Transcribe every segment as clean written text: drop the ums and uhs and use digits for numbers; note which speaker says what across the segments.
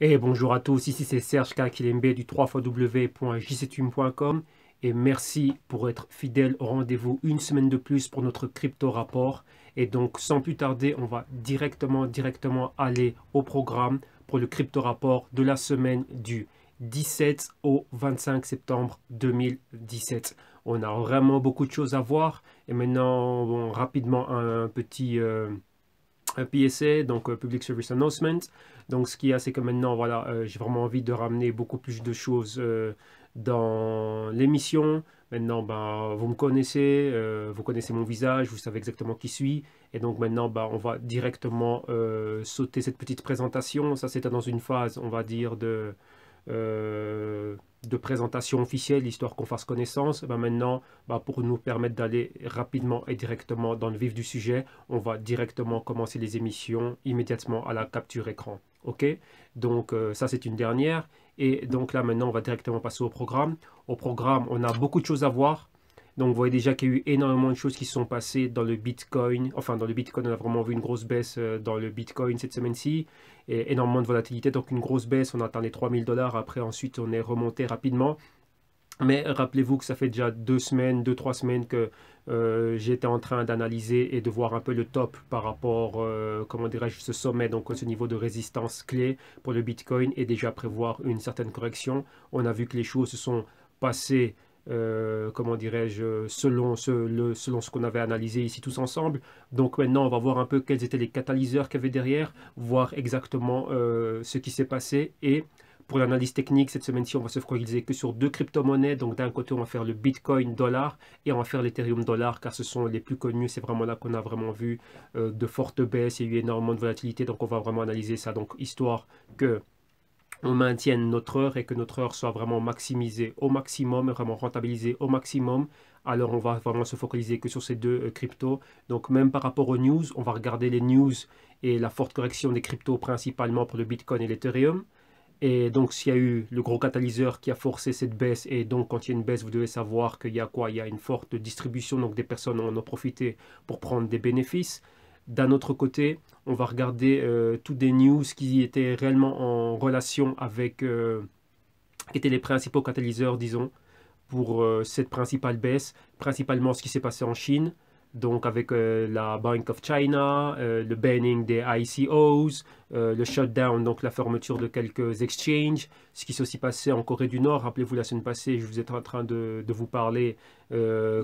Speaker 1: Et bonjour à tous, ici c'est Serge Kakilembe du www.jctune.com et merci pour être fidèle au rendez-vous une semaine de plus pour notre crypto rapport. Et donc sans plus tarder, on va directement aller au programme pour le crypto rapport de la semaine du 17 au 25 septembre 2017. On a vraiment beaucoup de choses à voir et maintenant bon, rapidement un petit... PSA, donc Public Service Announcement. Donc ce qu'il y a, c'est que maintenant, voilà, j'ai vraiment envie de ramener beaucoup plus de choses dans l'émission. Maintenant, ben, vous connaissez mon visage, vous savez exactement qui je suis. Et donc maintenant, ben, on va directement sauter cette petite présentation. Ça, c'était dans une phase, on va dire, euh, de présentation officielle, histoire qu'on fasse connaissance. Ben maintenant, ben pour nous permettre d'aller rapidement et directement dans le vif du sujet, on va directement commencer les émissions immédiatement à la capture écran. Ok, donc ça c'est une dernière. Et donc là maintenant, on va directement passer au programme. Au programme, on a beaucoup de choses à voir. Donc, vous voyez déjà qu'il y a eu énormément de choses qui se sont passées dans le Bitcoin. Enfin, dans le Bitcoin, on a vraiment vu une grosse baisse dans le Bitcoin cette semaine-ci. Et énormément de volatilité. Donc, une grosse baisse. On atteint les 3000 $. Après, ensuite, on est remonté rapidement. Mais rappelez-vous que ça fait déjà 2 semaines, 2, 3 semaines que j'étais en train d'analyser et de voir un peu le top par rapport, comment dirais-je, ce sommet, donc ce niveau de résistance clé pour le Bitcoin et déjà prévoir une certaine correction. On a vu que les choses se sont passées, comment dirais-je, selon ce qu'on avait analysé ici tous ensemble. Donc maintenant, on va voir un peu quels étaient les catalyseurs qu'il y avait derrière, voir exactement ce qui s'est passé et pour l'analyse technique, cette semaine-ci, on va se focaliser que sur 2 crypto-monnaies. Donc d'un côté, on va faire le Bitcoin dollar et on va faire l'Ethereum dollar car ce sont les plus connus. C'est vraiment là qu'on a vraiment vu de fortes baisses. Il y a eu énormément de volatilité. Donc on va vraiment analyser ça. Donc histoire que on maintienne notre heure et que notre heure soit vraiment maximisée au maximum, vraiment rentabilisée au maximum. Alors on va vraiment se focaliser que sur ces deux cryptos. Donc même par rapport aux news, on va regarder les news et la forte correction des cryptos principalement pour le Bitcoin et l'Ethereum. Et donc, s'il y a eu le gros catalyseur qui a forcé cette baisse, et donc quand il y a une baisse, vous devez savoir qu'il y a quoi? Il y a une forte distribution, donc des personnes en ont profité pour prendre des bénéfices. D'un autre côté, on va regarder tous des news qui étaient réellement en relation avec, qui étaient les principaux catalyseurs, disons, pour cette principale baisse, principalement ce qui s'est passé en Chine, donc avec la Bank of China, le banning des ICOs, le shutdown, donc la fermeture de quelques exchanges, ce qui s'est aussi passé en Corée du Nord. Rappelez-vous, la semaine passée, je vous étais en train de vous parler,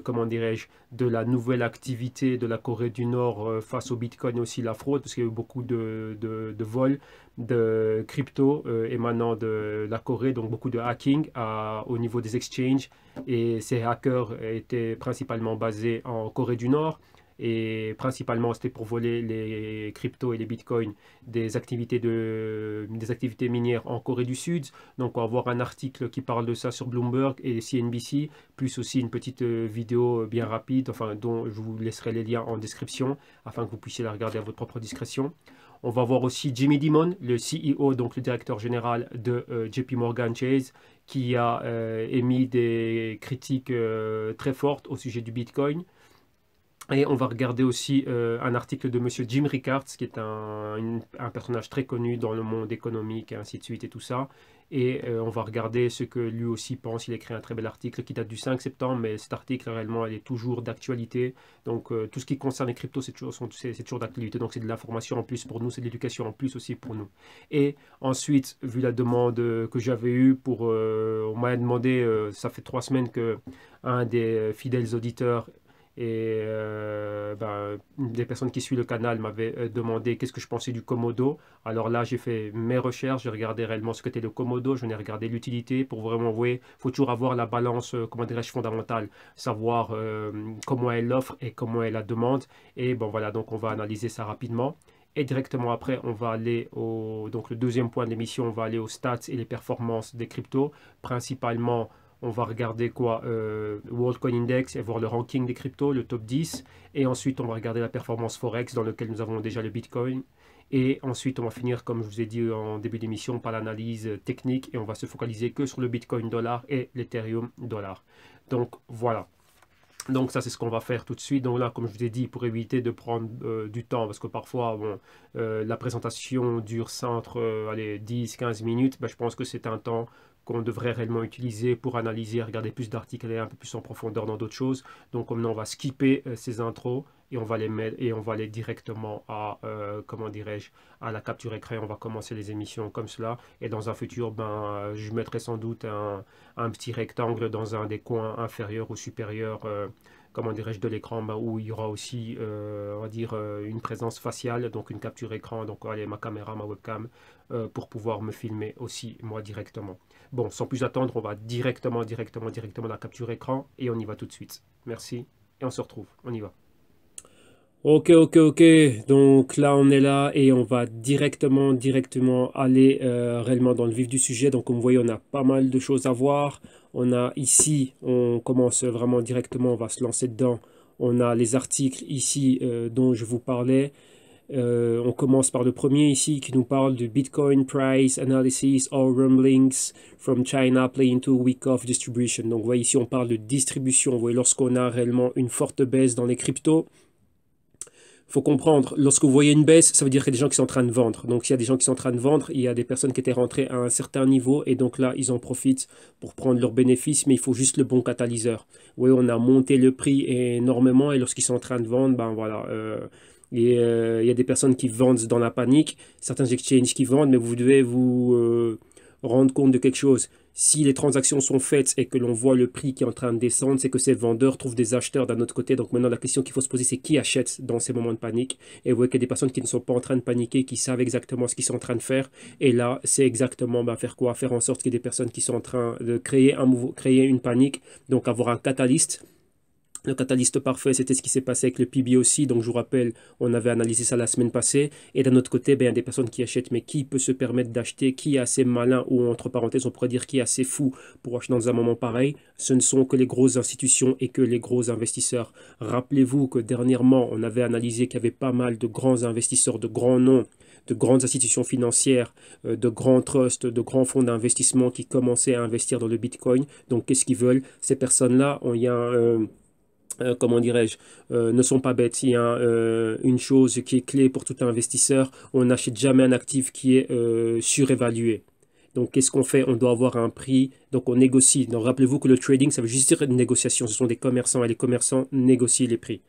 Speaker 1: comment dirais-je, de la nouvelle activité de la Corée du Nord face au Bitcoin et aussi la fraude, parce qu'il y a eu beaucoup de vols de crypto émanant de la Corée, donc beaucoup de hacking au niveau des exchanges. Et ces hackers étaient principalement basés en Corée du Nord. Et principalement, c'était pour voler les cryptos et les bitcoins des activités minières en Corée du Sud. Donc, on va voir un article qui parle de ça sur Bloomberg et CNBC, plus aussi une petite vidéo bien rapide, enfin, dont je vous laisserai les liens en description, afin que vous puissiez la regarder à votre propre discrétion. On va voir aussi Jimmy Dimon, le CEO, donc le directeur général de JP Morgan Chase, qui a émis des critiques très fortes au sujet du Bitcoin. Et on va regarder aussi un article de Monsieur Jim Rickards, qui est un personnage très connu dans le monde économique, et ainsi de suite et tout ça. Et on va regarder ce que lui aussi pense. Il a écrit un très bel article qui date du 5 septembre, mais cet article, réellement, il est toujours d'actualité. Donc, tout ce qui concerne les cryptos, c'est toujours d'actualité. Donc, c'est de l'information en plus pour nous, c'est de l'éducation en plus aussi pour nous. Et ensuite, vu la demande que j'avais eue on m'a demandé, ça fait 3 semaines que un des fidèles auditeurs et ben, des personnes qui suivent le canal m'avaient demandé qu'est-ce que je pensais du Komodo. Alors là, j'ai fait mes recherches, j'ai regardé réellement ce qu'était le Komodo, j'en ai regardé l'utilité pour vraiment voir. Il faut toujours avoir la balance, comment dirais-je, fondamentale, savoir comment est l'offre et comment est la demande. Et bon voilà, donc on va analyser ça rapidement. Et directement après, on va aller donc le deuxième point de l'émission, on va aller aux stats et les performances des cryptos, principalement. On va regarder quoi World Coin Index et voir le ranking des cryptos, le top 10. Et ensuite, on va regarder la performance Forex dans lequel nous avons déjà le Bitcoin. Et ensuite, on va finir, comme je vous ai dit en début d'émission, par l'analyse technique. Et on va se focaliser que sur le Bitcoin dollar et l'Ethereum dollar. Donc voilà. Donc ça, c'est ce qu'on va faire tout de suite. Donc là, comme je vous ai dit, pour éviter de prendre du temps, parce que parfois, bon, la présentation dure ça entre allez, 10-15 minutes, ben, je pense que c'est un temps qu'on devrait réellement utiliser pour analyser, regarder plus d'articles, aller un peu plus en profondeur dans d'autres choses. Donc comme on va skipper ces intros et on va les mettre et on va aller directement à, comment dirais-je, à la capture écran. On va commencer les émissions comme cela. Et dans un futur, ben, je mettrai sans doute un petit rectangle dans un des coins inférieurs ou supérieurs, comment dirais-je, de l'écran, ben, où il y aura aussi, on va dire, une présence faciale, donc une capture écran, donc allez, ma caméra, ma webcam, pour pouvoir me filmer aussi moi directement. Bon, sans plus attendre, on va directement la capture écran et on y va tout de suite. Merci et on se retrouve. On y va. Ok. Donc là, on est là et on va directement aller réellement dans le vif du sujet. Donc, comme vous voyez, on a pas mal de choses à voir. On a ici, on commence vraiment directement, on va se lancer dedans. On a les articles ici dont je vous parlais. On commence par le premier ici qui nous parle de Bitcoin Price Analysis or Rumblings from China play into week of distribution. Donc, vous voyez ici, on parle de distribution. Vous voyez, lorsqu'on a réellement une forte baisse dans les cryptos, faut comprendre, lorsque vous voyez une baisse, ça veut dire qu'il y a des gens qui sont en train de vendre. Donc, s'il y a des gens qui sont en train de vendre, il y a des personnes qui étaient rentrées à un certain niveau et donc là, ils en profitent pour prendre leurs bénéfices, mais il faut juste le bon catalyseur. Oui, on a monté le prix énormément et lorsqu'ils sont en train de vendre, ben voilà. Il y a des personnes qui vendent dans la panique, certains exchanges qui vendent, mais vous devez vous rendre compte de quelque chose. Si les transactions sont faites et que l'on voit le prix qui est en train de descendre, c'est que ces vendeurs trouvent des acheteurs d'un autre côté. Donc maintenant, la question qu'il faut se poser, c'est qui achète dans ces moments de panique. Et vous voyez qu'il y a des personnes qui ne sont pas en train de paniquer, qui savent exactement ce qu'ils sont en train de faire. Et là, c'est exactement faire quoi? Faire en sorte qu'il y ait des personnes qui sont en train de créer une panique, donc avoir un catalyste. Le catalyste parfait, c'était ce qui s'est passé avec le PB aussi. Donc, je vous rappelle, on avait analysé ça la semaine passée. Et d'un autre côté, ben, il y a des personnes qui achètent, mais qui peut se permettre d'acheter? Qui est assez malin, ou entre parenthèses, on pourrait dire qui est assez fou pour acheter dans un moment pareil? Ce ne sont que les grosses institutions et que les gros investisseurs. Rappelez-vous que dernièrement, on avait analysé qu'il y avait pas mal de grands investisseurs, de grands noms, de grandes institutions financières, de grands trusts, de grands fonds d'investissement qui commençaient à investir dans le Bitcoin. Donc, qu'est-ce qu'ils veulent? Ces personnes-là, il y a comment dirais-je, ne sont pas bêtes. Il y a une chose qui est clé pour tout investisseur, on n'achète jamais un actif qui est surévalué. Donc, qu'est-ce qu'on fait? On doit avoir un prix, donc on négocie. Donc, rappelez-vous que le trading, ça veut juste dire une négociation. Ce sont des commerçants et les commerçants négocient les prix.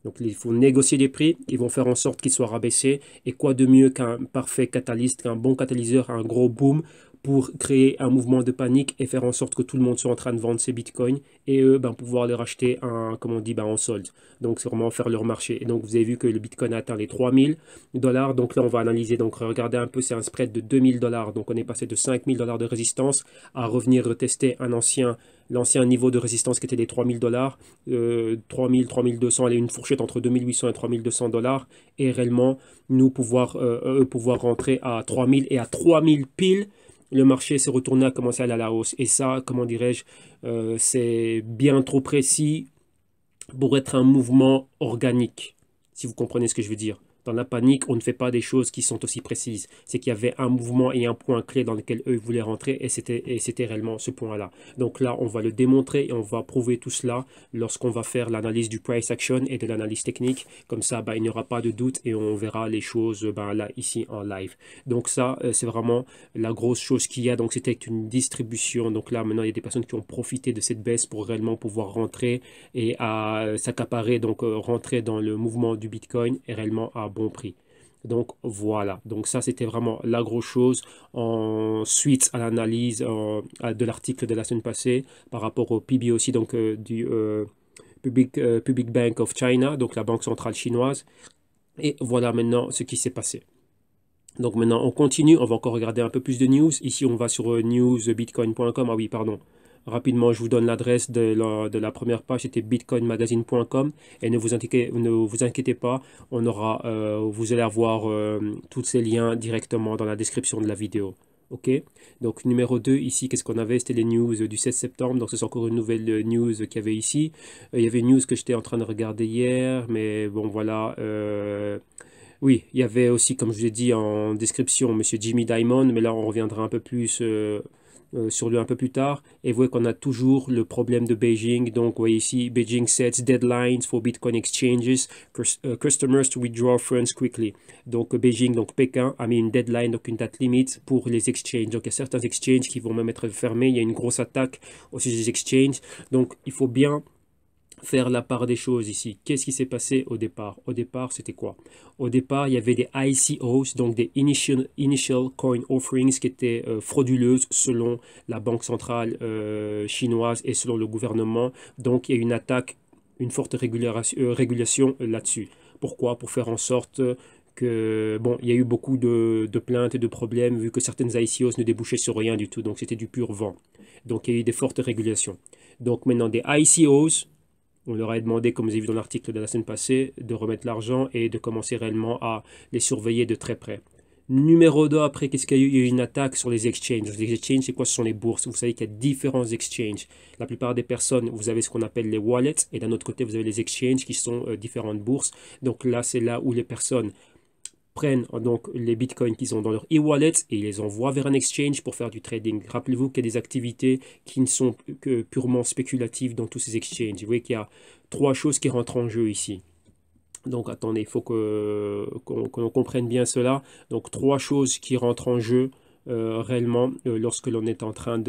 Speaker 1: Donc, il faut négocier les prix, ils vont faire en sorte qu'ils soient rabaissés. Et quoi de mieux qu'un parfait catalyste, qu'un bon catalyseur, un gros boom pour créer un mouvement de panique et faire en sorte que tout le monde soit en train de vendre ses bitcoins et eux, pouvoir les racheter comme on dit, en solde. Donc, c'est vraiment faire leur marché. Et donc, vous avez vu que le bitcoin a atteint les 3000 $. Donc là, on va analyser, donc regardez un peu, c'est un spread de 2000 $. Donc, on est passé de 5000 $ de résistance à revenir retester l'ancien niveau de résistance qui était les 3000 $, 3000, 3200, elle est une fourchette entre 2800 et 3200 $, et réellement, nous pouvoir rentrer à 3000 et à 3000 piles, le marché s'est retourné à commencer à aller à la hausse. Et ça, comment dirais-je, c'est bien trop précis pour être un mouvement organique, si vous comprenez ce que je veux dire. Dans la panique, on ne fait pas des choses qui sont aussi précises. C'est qu'il y avait un mouvement et un point clé dans lequel eux voulaient rentrer et c'était réellement ce point-là. Donc là, on va le démontrer et on va prouver tout cela lorsqu'on va faire l'analyse du price action et de l'analyse technique. Comme ça, il n'y aura pas de doute et on verra les choses là, ici en live. Donc ça, c'est vraiment la grosse chose qu'il y a. Donc c'était une distribution. Donc là, maintenant, il y a des personnes qui ont profité de cette baisse pour réellement pouvoir rentrer et à s'accaparer, donc rentrer dans le mouvement du Bitcoin et réellement à bon prix. Donc voilà, donc ça c'était vraiment la grosse chose. Ensuite à l'analyse de l'article de la semaine passée par rapport au PB aussi, donc du Public Bank of China, donc la banque centrale chinoise. Et voilà maintenant ce qui s'est passé. Donc maintenant on continue, on va encore regarder un peu plus de news. Ici on va sur newsbitcoin.com, ah oui pardon. Rapidement, je vous donne l'adresse de la première page, c'était bitcoinmagazine.com. Et ne vous inquiétez pas, vous allez avoir tous ces liens directement dans la description de la vidéo. Ok, donc numéro 2, ici, qu'est-ce qu'on avait? C'était les news du 16 septembre. Donc, c'est encore une nouvelle news qu'il y avait ici. Il y avait une news que j'étais en train de regarder hier, mais bon, voilà. Oui, il y avait aussi, comme je l'ai dit en description, Monsieur Jimmy Dimon, mais là, on reviendra un peu plus sur lui un peu plus tard. Et vous voyez qu'on a toujours le problème de Beijing. Donc, vous voyez ici, Beijing sets deadlines for Bitcoin exchanges, customers to withdraw funds quickly. Donc, Beijing, donc Pékin, a mis une deadline, donc une date limite pour les exchanges. Donc, il y a certains exchanges qui vont même être fermés. Il y a une grosse attaque au sujet des exchanges. Donc, il faut bien faire la part des choses ici. Qu'est-ce qui s'est passé au départ? Au départ, c'était quoi? Au départ, il y avait des ICOs, donc des Initial Coin Offerings qui étaient frauduleuses selon la Banque centrale chinoise et selon le gouvernement. Donc, il y a eu une attaque, une forte régulation là-dessus. Pourquoi? Pour faire en sorte que, bon, il y a eu beaucoup de plaintes et de problèmes vu que certaines ICOs ne débouchaient sur rien du tout. Donc, c'était du pur vent. Donc, il y a eu des fortes régulations. Donc, maintenant, des ICOs, on leur a demandé, comme vous avez vu dans l'article de la semaine passée, de remettre l'argent et de commencer réellement à les surveiller de très près. Numéro 2, après, qu'est-ce qu'il y a eu? Il y a eu une attaque sur les exchanges. Les exchanges, c'est quoi? Ce sont les bourses. Vous savez qu'il y a différents exchanges. La plupart des personnes, vous avez ce qu'on appelle les wallets. Et d'un autre côté, vous avez les exchanges qui sont différentes bourses. Donc là, c'est là où les personnes prennent donc les bitcoins qu'ils ont dans leur e-wallet et ils les envoient vers un exchange pour faire du trading. Rappelez-vous qu'il y a des activités qui ne sont que purement spéculatives dans tous ces exchanges. Vous voyez qu'il y a trois choses qui rentrent en jeu ici. Donc attendez, il faut qu'on comprenne bien cela. Donc trois choses qui rentrent en jeu réellement lorsque l'on est en train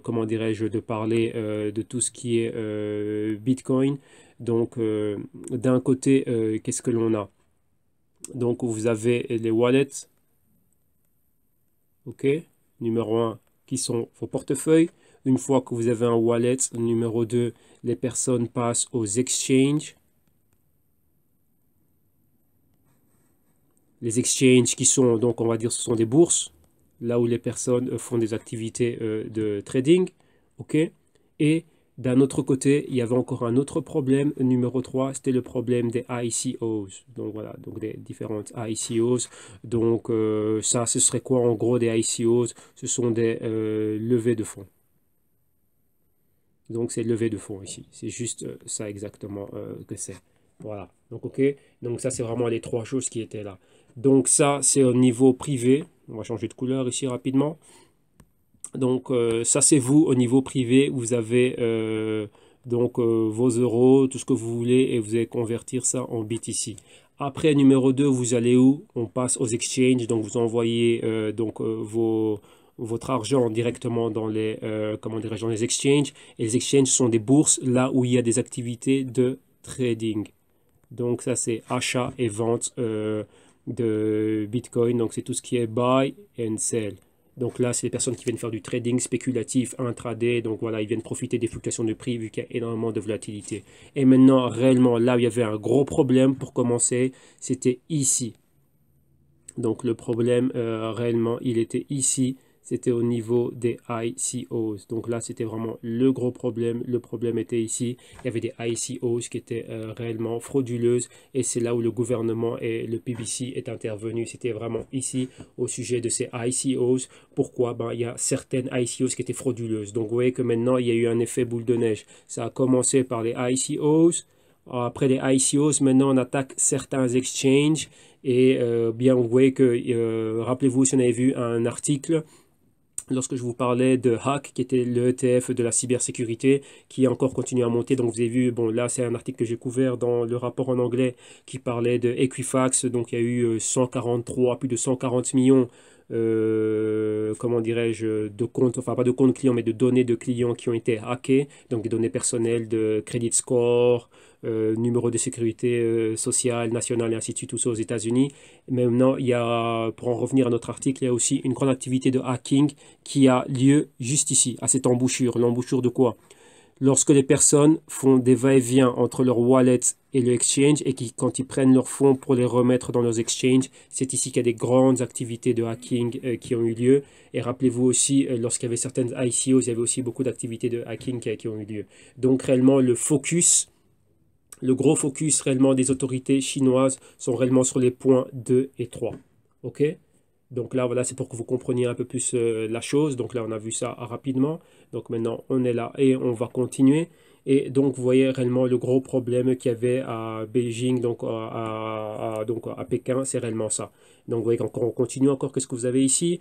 Speaker 1: comment dirais-je, de parler de tout ce qui est Bitcoin. Donc d'un côté, qu'est-ce que l'on a? Donc, vous avez les wallets, ok, numéro 1, qui sont vos portefeuilles. Une fois que vous avez un wallet, numéro 2, les personnes passent aux exchanges. Les exchanges qui sont, donc, on va dire, ce sont des bourses, là où les personnes font des activités de trading, ok. Et d'un autre côté, il y avait encore un autre problème, numéro 3, c'était le problème des ICOs. Donc voilà, donc des différentes ICOs. Donc ça, ce serait quoi en gros des ICOs? Ce sont des levées de fonds. Donc c'est levée de fonds ici. C'est juste ça exactement que c'est. Voilà, donc ok. Donc ça, c'est vraiment les trois choses qui étaient là. Donc ça, c'est au niveau privé. On va changer de couleur ici rapidement. Donc ça c'est vous au niveau privé, vous avez donc vos euros, tout ce que vous voulez et vous allez convertir ça en BTC. Après numéro 2, vous allez où? On passe aux exchanges, donc vous envoyez votre argent directement dans les, comment dirais-je, dans les exchanges. Et les exchanges sont des bourses là où il y a des activités de trading. Donc ça c'est achat et vente de Bitcoin, donc c'est tout ce qui est buy and sell. Donc là, c'est les personnes qui viennent faire du trading spéculatif, intraday. Donc voilà, ils viennent profiter des fluctuations de prix vu qu'il y a énormément de volatilité. Et maintenant, réellement, là où il y avait un gros problème pour commencer, c'était ici. Donc le problème, réellement, il était ici. C'était au niveau des ICOs. Donc là, c'était vraiment le gros problème. Le problème était ici. Il y avait des ICOs qui étaient réellement frauduleuses. Et c'est là où le gouvernement et le PBC est intervenu. C'était vraiment ici au sujet de ces ICOs. Pourquoi? Ben, il y a certaines ICOs qui étaient frauduleuses. Donc vous voyez que maintenant, il y a eu un effet boule de neige. Ça a commencé par les ICOs. Après les ICOs, maintenant on attaque certains exchanges. Et bien, vous voyez que, rappelez-vous si on avait vu un article lorsque je vous parlais de Hack, qui était le ETF de la cybersécurité, qui a encore continué à monter. Donc vous avez vu, bon là c'est un article que j'ai couvert dans le rapport en anglais qui parlait de Equifax. Donc il y a eu 143, plus de 140 millions, comment dirais-je, de comptes, enfin pas de comptes clients, mais de données de clients qui ont été hackées. Donc des données personnelles de credit score, numéro de sécurité sociale, nationale et ainsi de suite, tout ça aux États-Unis. Maintenant, il y a, pour en revenir à notre article, il y a aussi une grande activité de hacking qui a lieu juste ici, à cette embouchure. L'embouchure de quoi? Lorsque les personnes font des va-et-vient entre leur wallet et le exchange et qui, quand ils prennent leurs fonds pour les remettre dans leurs exchanges, c'est ici qu'il y a des grandes activités de hacking qui ont eu lieu. Et rappelez-vous aussi, lorsqu'il y avait certaines ICOs, il y avait aussi beaucoup d'activités de hacking qui ont eu lieu. Donc réellement, le gros focus réellement des autorités chinoises sont réellement sur les points 2 et 3. OK? Donc là, voilà, c'est pour que vous compreniez un peu plus la chose. Donc là, on a vu ça rapidement. Donc maintenant, on est là et on va continuer. Et donc, vous voyez réellement le gros problème qu'il y avait à Beijing, donc donc à Pékin, c'est réellement ça. Donc, vous voyez qu'on continue encore, qu'est-ce que vous avez ici?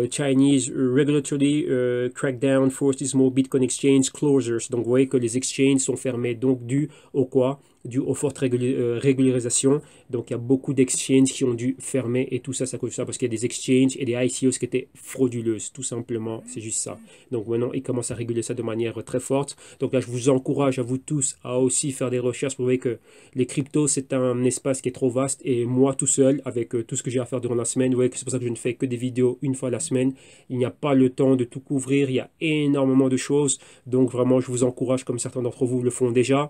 Speaker 1: Chinese regulatory crackdown forces more Bitcoin exchange closures. Donc, vous voyez que les exchanges sont fermés. Donc, dû au quoi? Dû aux fortes régularisations. Donc, il y a beaucoup d'exchanges qui ont dû fermer et tout ça, ça cause ça parce qu'il y a des exchanges et des ICOs qui étaient frauduleuses, tout simplement. C'est juste ça. Donc, maintenant, ils commencent à réguler ça de manière très forte. Donc, là, je vous encourage à vous tous à aussi faire des recherches. Vous voyez que les cryptos, c'est un espace qui est trop vaste et moi, tout seul, avec tout ce que j'ai à faire durant la semaine, vous voyez que c'est pour ça que je ne fais que des vidéos une fois la semaine. Il n'y a pas le temps de tout couvrir. Il y a énormément de choses. Donc, vraiment, je vous encourage, comme certains d'entre vous le font déjà,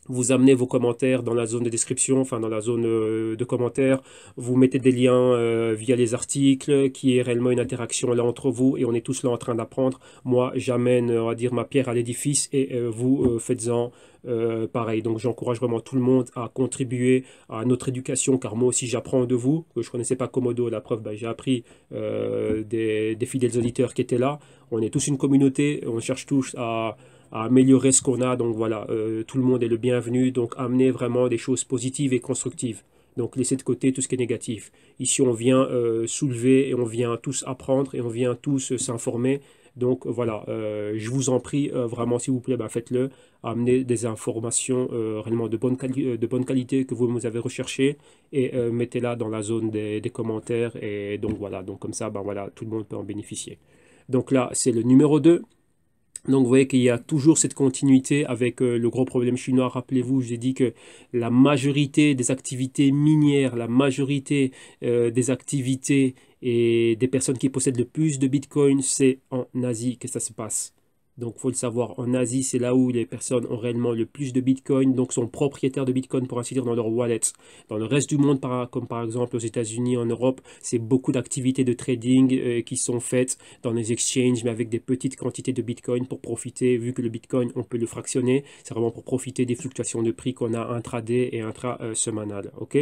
Speaker 1: vous amenez vos commentaires dans la zone de description, enfin dans la zone de commentaires. Vous mettez des liens via les articles, qui est réellement une interaction là entre vous et on est tous là en train d'apprendre. Moi, j'amène, on va dire, ma pierre à l'édifice et vous faites-en pareil. Donc, j'encourage vraiment tout le monde à contribuer à notre éducation car moi aussi, j'apprends de vous. Je ne connaissais pas Komodo, la preuve, ben, j'ai appris des fidèles auditeurs qui étaient là. On est tous une communauté, on cherche tous à améliorer ce qu'on a. Donc voilà, tout le monde est le bienvenu. Donc amener vraiment des choses positives et constructives. Donc laissez de côté tout ce qui est négatif. Ici, on vient soulever et on vient tous apprendre et on vient tous s'informer. Donc voilà, je vous en prie, vraiment, s'il vous plaît, bah, faites-le. Amenez des informations réellement de bonne qualité que vous avez recherchées et mettez-la dans la zone des commentaires. Et donc voilà, donc comme ça, bah, voilà, tout le monde peut en bénéficier. Donc là, c'est le numéro 2. Donc vous voyez qu'il y a toujours cette continuité avec le gros problème chinois. Rappelez-vous, j'ai dit que la majorité des activités minières, la majorité des activités et des personnes qui possèdent le plus de Bitcoin, c'est en Asie que ça se passe. Donc il faut le savoir, en Asie, c'est là où les personnes ont réellement le plus de Bitcoin, donc sont propriétaires de Bitcoin pour ainsi dire dans leur wallet. Dans le reste du monde, comme par exemple aux États-Unis, en Europe, c'est beaucoup d'activités de trading qui sont faites dans les exchanges, mais avec des petites quantités de Bitcoin pour profiter, vu que le Bitcoin, on peut le fractionner, c'est vraiment pour profiter des fluctuations de prix qu'on a intraday et intra-semanal. Ok?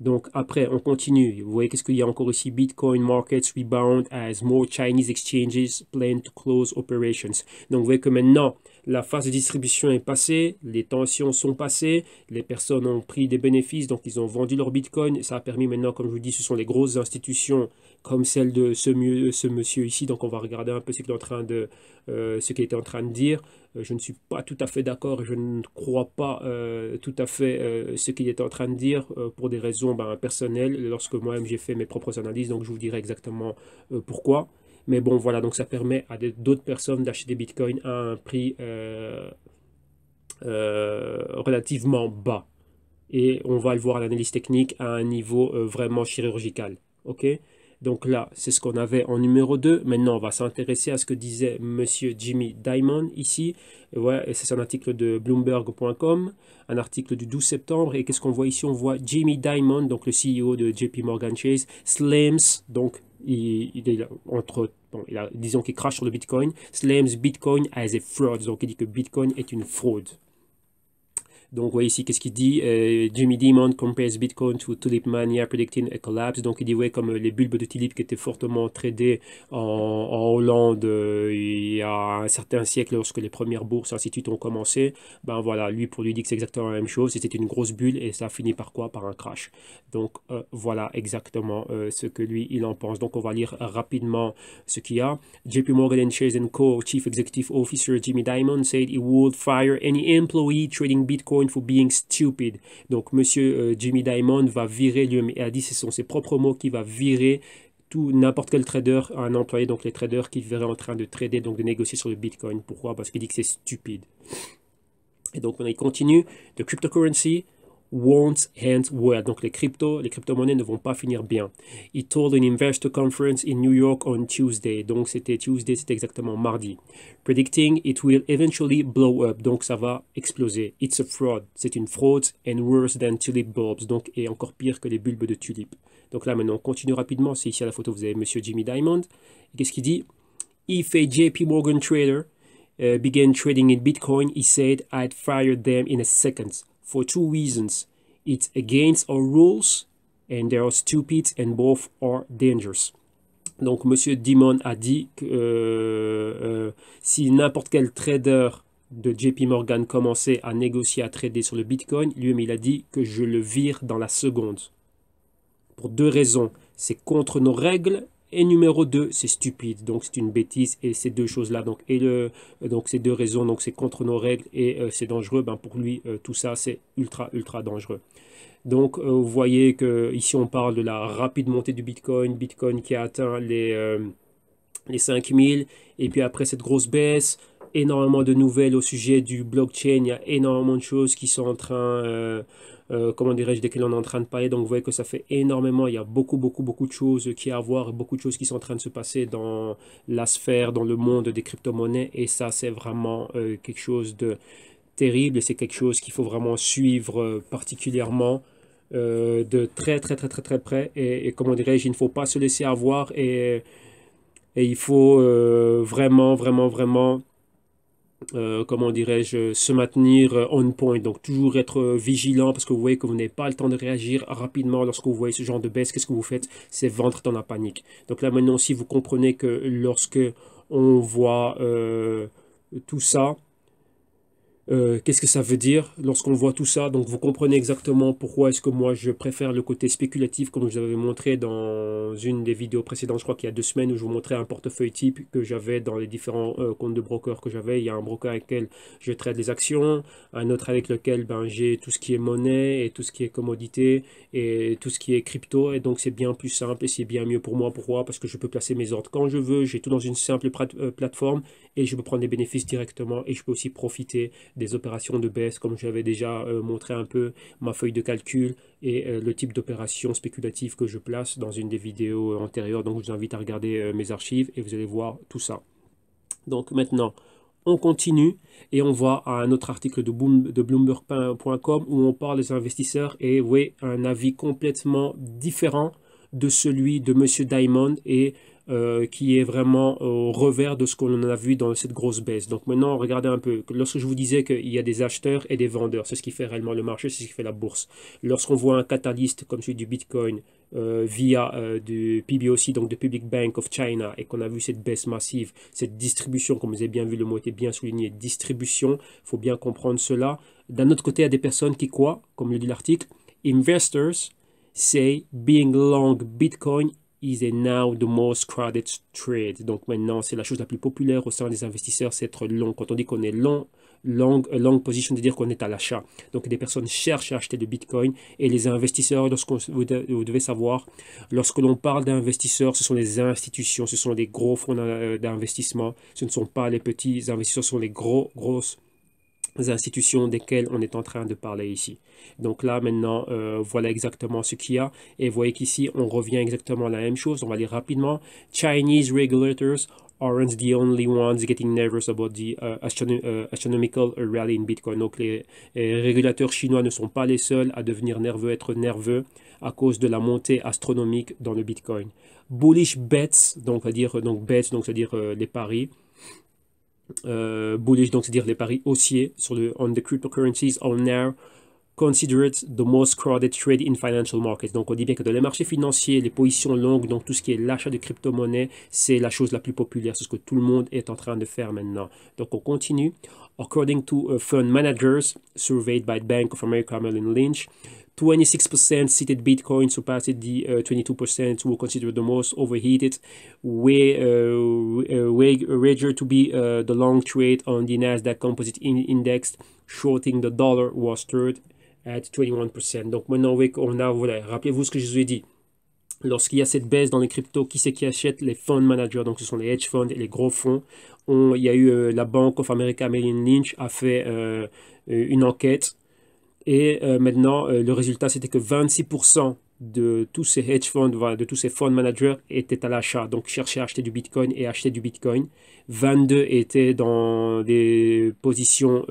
Speaker 1: Donc après, on continue. Vous voyez qu'est-ce qu'il y a encore ici? Bitcoin markets rebound as more Chinese exchanges plan to close operations. Donc vous voyez que maintenant, la phase de distribution est passée, les tensions sont passées, les personnes ont pris des bénéfices, donc ils ont vendu leur Bitcoin. Ça a permis maintenant, comme je vous dis, ce sont les grosses institutions comme celle de ce monsieur ici. Donc on va regarder un peu ce qu'il était en train de dire. Je ne suis pas tout à fait d'accord, je ne crois pas tout à fait ce qu'il était en train de dire pour des raisons personnelles, lorsque moi-même j'ai fait mes propres analyses, donc je vous dirai exactement pourquoi. Mais bon, voilà, donc ça permet à d'autres personnes d'acheter des bitcoins à un prix relativement bas. Et on va le voir à l'analyse technique à un niveau vraiment chirurgical. Ok? Donc là, c'est ce qu'on avait en numéro 2. Maintenant, on va s'intéresser à ce que disait Monsieur Jimmy Dimon ici. Ouais, et c'est un article de Bloomberg.com, un article du 12 septembre. Et qu'est-ce qu'on voit ici? On voit Jimmy Dimon, donc le CEO de JP Morgan Chase, slams, donc disons qu'il crache sur le Bitcoin, slams Bitcoin as a fraud. Donc il dit que Bitcoin est une fraude. Donc, vous voyez ici, qu'est-ce qu'il dit? Jimmy Dimon compares Bitcoin to Tulip Mania predicting a collapse. Donc, il dit, ouais, comme les bulbes de tulip qui étaient fortement tradés en Hollande il y a un certain siècle, lorsque les premières bourses, ainsi de suite, ont commencé. Ben voilà, pour lui, dit que c'est exactement la même chose. C'était une grosse bulle et ça a fini par quoi? Par un crash. Donc, voilà exactement ce que lui, il en pense. Donc, on va lire rapidement ce qu'il y a. JP Morgan Chase Co. Chief Executive Officer Jimmy Dimon said he would fire any employee trading Bitcoin for being stupid. Donc, monsieur Jimmy Dimon va virer, lui a dit, ce sont ses propres mots, qu'il va virer n'importe quel trader, un employé, donc les traders qui verraient en train de trader, donc de négocier sur le Bitcoin. Pourquoi? Parce qu'il dit que c'est stupide. Et donc, on continue. The cryptocurrency won't end well. Donc les crypto-monnaies ne vont pas finir bien. He told an investor conference in New York on Tuesday. Donc c'était exactement mardi. Predicting it will eventually blow up. Donc ça va exploser. It's a fraud. C'est une fraude and worse than tulip bulbs. Donc et encore pire que les bulbes de tulipes. Donc là maintenant on continue rapidement. C'est ici à la photo vous avez Monsieur Jimmy Dimon. Qu'est-ce qu'il dit? If a JP Morgan trader began trading in Bitcoin, he said, I'd fire them in a second. For two reasons. It's against our rules and they are stupid and both are dangerous. Donc, Monsieur Dimon a dit que si n'importe quel trader de JP Morgan commençait à négocier, à trader sur le Bitcoin, lui-même il a dit que je le vire dans la seconde. Pour deux raisons. C'est contre nos règles. Et numéro 2, c'est stupide, donc c'est une bêtise, et ces deux choses-là, donc ces deux raisons, donc c'est contre nos règles et c'est dangereux, ben pour lui, tout ça c'est ultra, ultra dangereux. Donc vous voyez que ici on parle de la rapide montée du Bitcoin, Bitcoin qui a atteint les 5000, et puis après cette grosse baisse, énormément de nouvelles au sujet du blockchain, il y a énormément de choses qui sont en train, comment dirais-je, desquelles on est en train de parler, donc vous voyez que ça fait énormément, il y a beaucoup, beaucoup, beaucoup de choses qui à voir, beaucoup de choses qui sont en train de se passer dans la sphère, dans le monde des crypto-monnaies, et ça c'est vraiment quelque chose de terrible, et c'est quelque chose qu'il faut vraiment suivre particulièrement de très, très, très, très, très près, et comment dirais-je, il ne faut pas se laisser avoir, et il faut vraiment, vraiment, vraiment, comment dirais-je, se maintenir on point. Donc toujours être vigilant parce que vous voyez que vous n'avez pas le temps de réagir rapidement lorsque vous voyez ce genre de baisse. Qu'est-ce que vous faites? C'est vendre dans la panique. Donc là maintenant, si vous comprenez que lorsque on voit tout ça, qu'est-ce que ça veut dire lorsqu'on voit tout ça? Donc vous comprenez exactement pourquoi est-ce que moi je préfère le côté spéculatif comme je vous avais montré dans une des vidéos précédentes, je crois qu'il y a 2 semaines, où je vous montrais un portefeuille type que j'avais dans les différents comptes de brokers que j'avais. Il y a un broker avec lequel je trade les actions, un autre avec lequel ben, j'ai tout ce qui est monnaie et tout ce qui est commodité et tout ce qui est crypto, et donc c'est bien plus simple et c'est bien mieux pour moi. Pourquoi? Parce que je peux placer mes ordres quand je veux, j'ai tout dans une simple plateforme et je peux prendre des bénéfices directement, et je peux aussi profiter des opérations de baisse comme j'avais déjà montré un peu ma feuille de calcul et le type d'opération spéculative que je place dans une des vidéos antérieures. Donc je vous invite à regarder mes archives et vous allez voir tout ça. Donc maintenant on continue et on va à un autre article de Bloomberg.com où on parle des investisseurs, et oui, un avis complètement différent de celui de Monsieur Diamond, et qui est vraiment au revers de ce qu'on a vu dans cette grosse baisse. Donc maintenant, regardez un peu. Lorsque je vous disais qu'il y a des acheteurs et des vendeurs, c'est ce qui fait réellement le marché, c'est ce qui fait la bourse. Lorsqu'on voit un catalyste comme celui du Bitcoin via du PBOC, donc de Public Bank of China, et qu'on a vu cette baisse massive, cette distribution, comme vous avez bien vu, le mot était bien souligné, distribution, il faut bien comprendre cela. D'un autre côté, il y a des personnes qui croient, comme le dit l'article, investors say being long Bitcoin is now the most crowded trade. Donc maintenant, c'est la chose la plus populaire au sein des investisseurs, c'est être long. Quand on dit qu'on est long position, c'est-à-dire qu'on est à l'achat. Donc des personnes cherchent à acheter du Bitcoin, et les investisseurs, vous devez savoir, lorsque l'on parle d'investisseurs, ce sont les institutions, ce sont les gros fonds d'investissement, ce ne sont pas les petits investisseurs, ce sont les grosses institutions desquelles on est en train de parler ici. Donc là maintenant, voilà exactement ce qu'il y a, et vous voyez qu'ici on revient exactement à la même chose. On va lire rapidement. Chinese regulators aren't the only ones getting nervous about the astronomical rally in Bitcoin. Donc les régulateurs chinois ne sont pas les seuls à devenir nerveux, être nerveux à cause de la montée astronomique dans le Bitcoin. Bullish bets, donc c'est-à-dire les paris. Bullish, donc c'est-à-dire les paris haussiers sur on the cryptocurrencies are now considered the most crowded trade in financial markets. Donc on dit bien que dans les marchés financiers, les positions longues, donc tout ce qui est l'achat de crypto-monnaies, c'est la chose la plus populaire, c'est ce que tout le monde est en train de faire maintenant. Donc on continue. According to fund managers surveyed by Bank of America Merrill Lynch, 26% cited Bitcoin surpassed the 22% who consider the most overheated wager to be the long trade on the Nasdaq Composite Index, shorting the dollar was third at 21%. Donc maintenant, voilà, rappelez-vous ce que je vous ai dit. Lorsqu'il y a cette baisse dans les cryptos, qui c'est qui achète? Les fund managers, donc ce sont les hedge funds et les gros fonds. Il y a eu la Bank of America Merrill Lynch a fait une enquête. Et maintenant, le résultat, c'était que 26% de tous ces hedge funds, de tous ces fonds managers étaient à l'achat, donc cherchaient à acheter du Bitcoin et achetaient du Bitcoin. 22 étaient dans des positions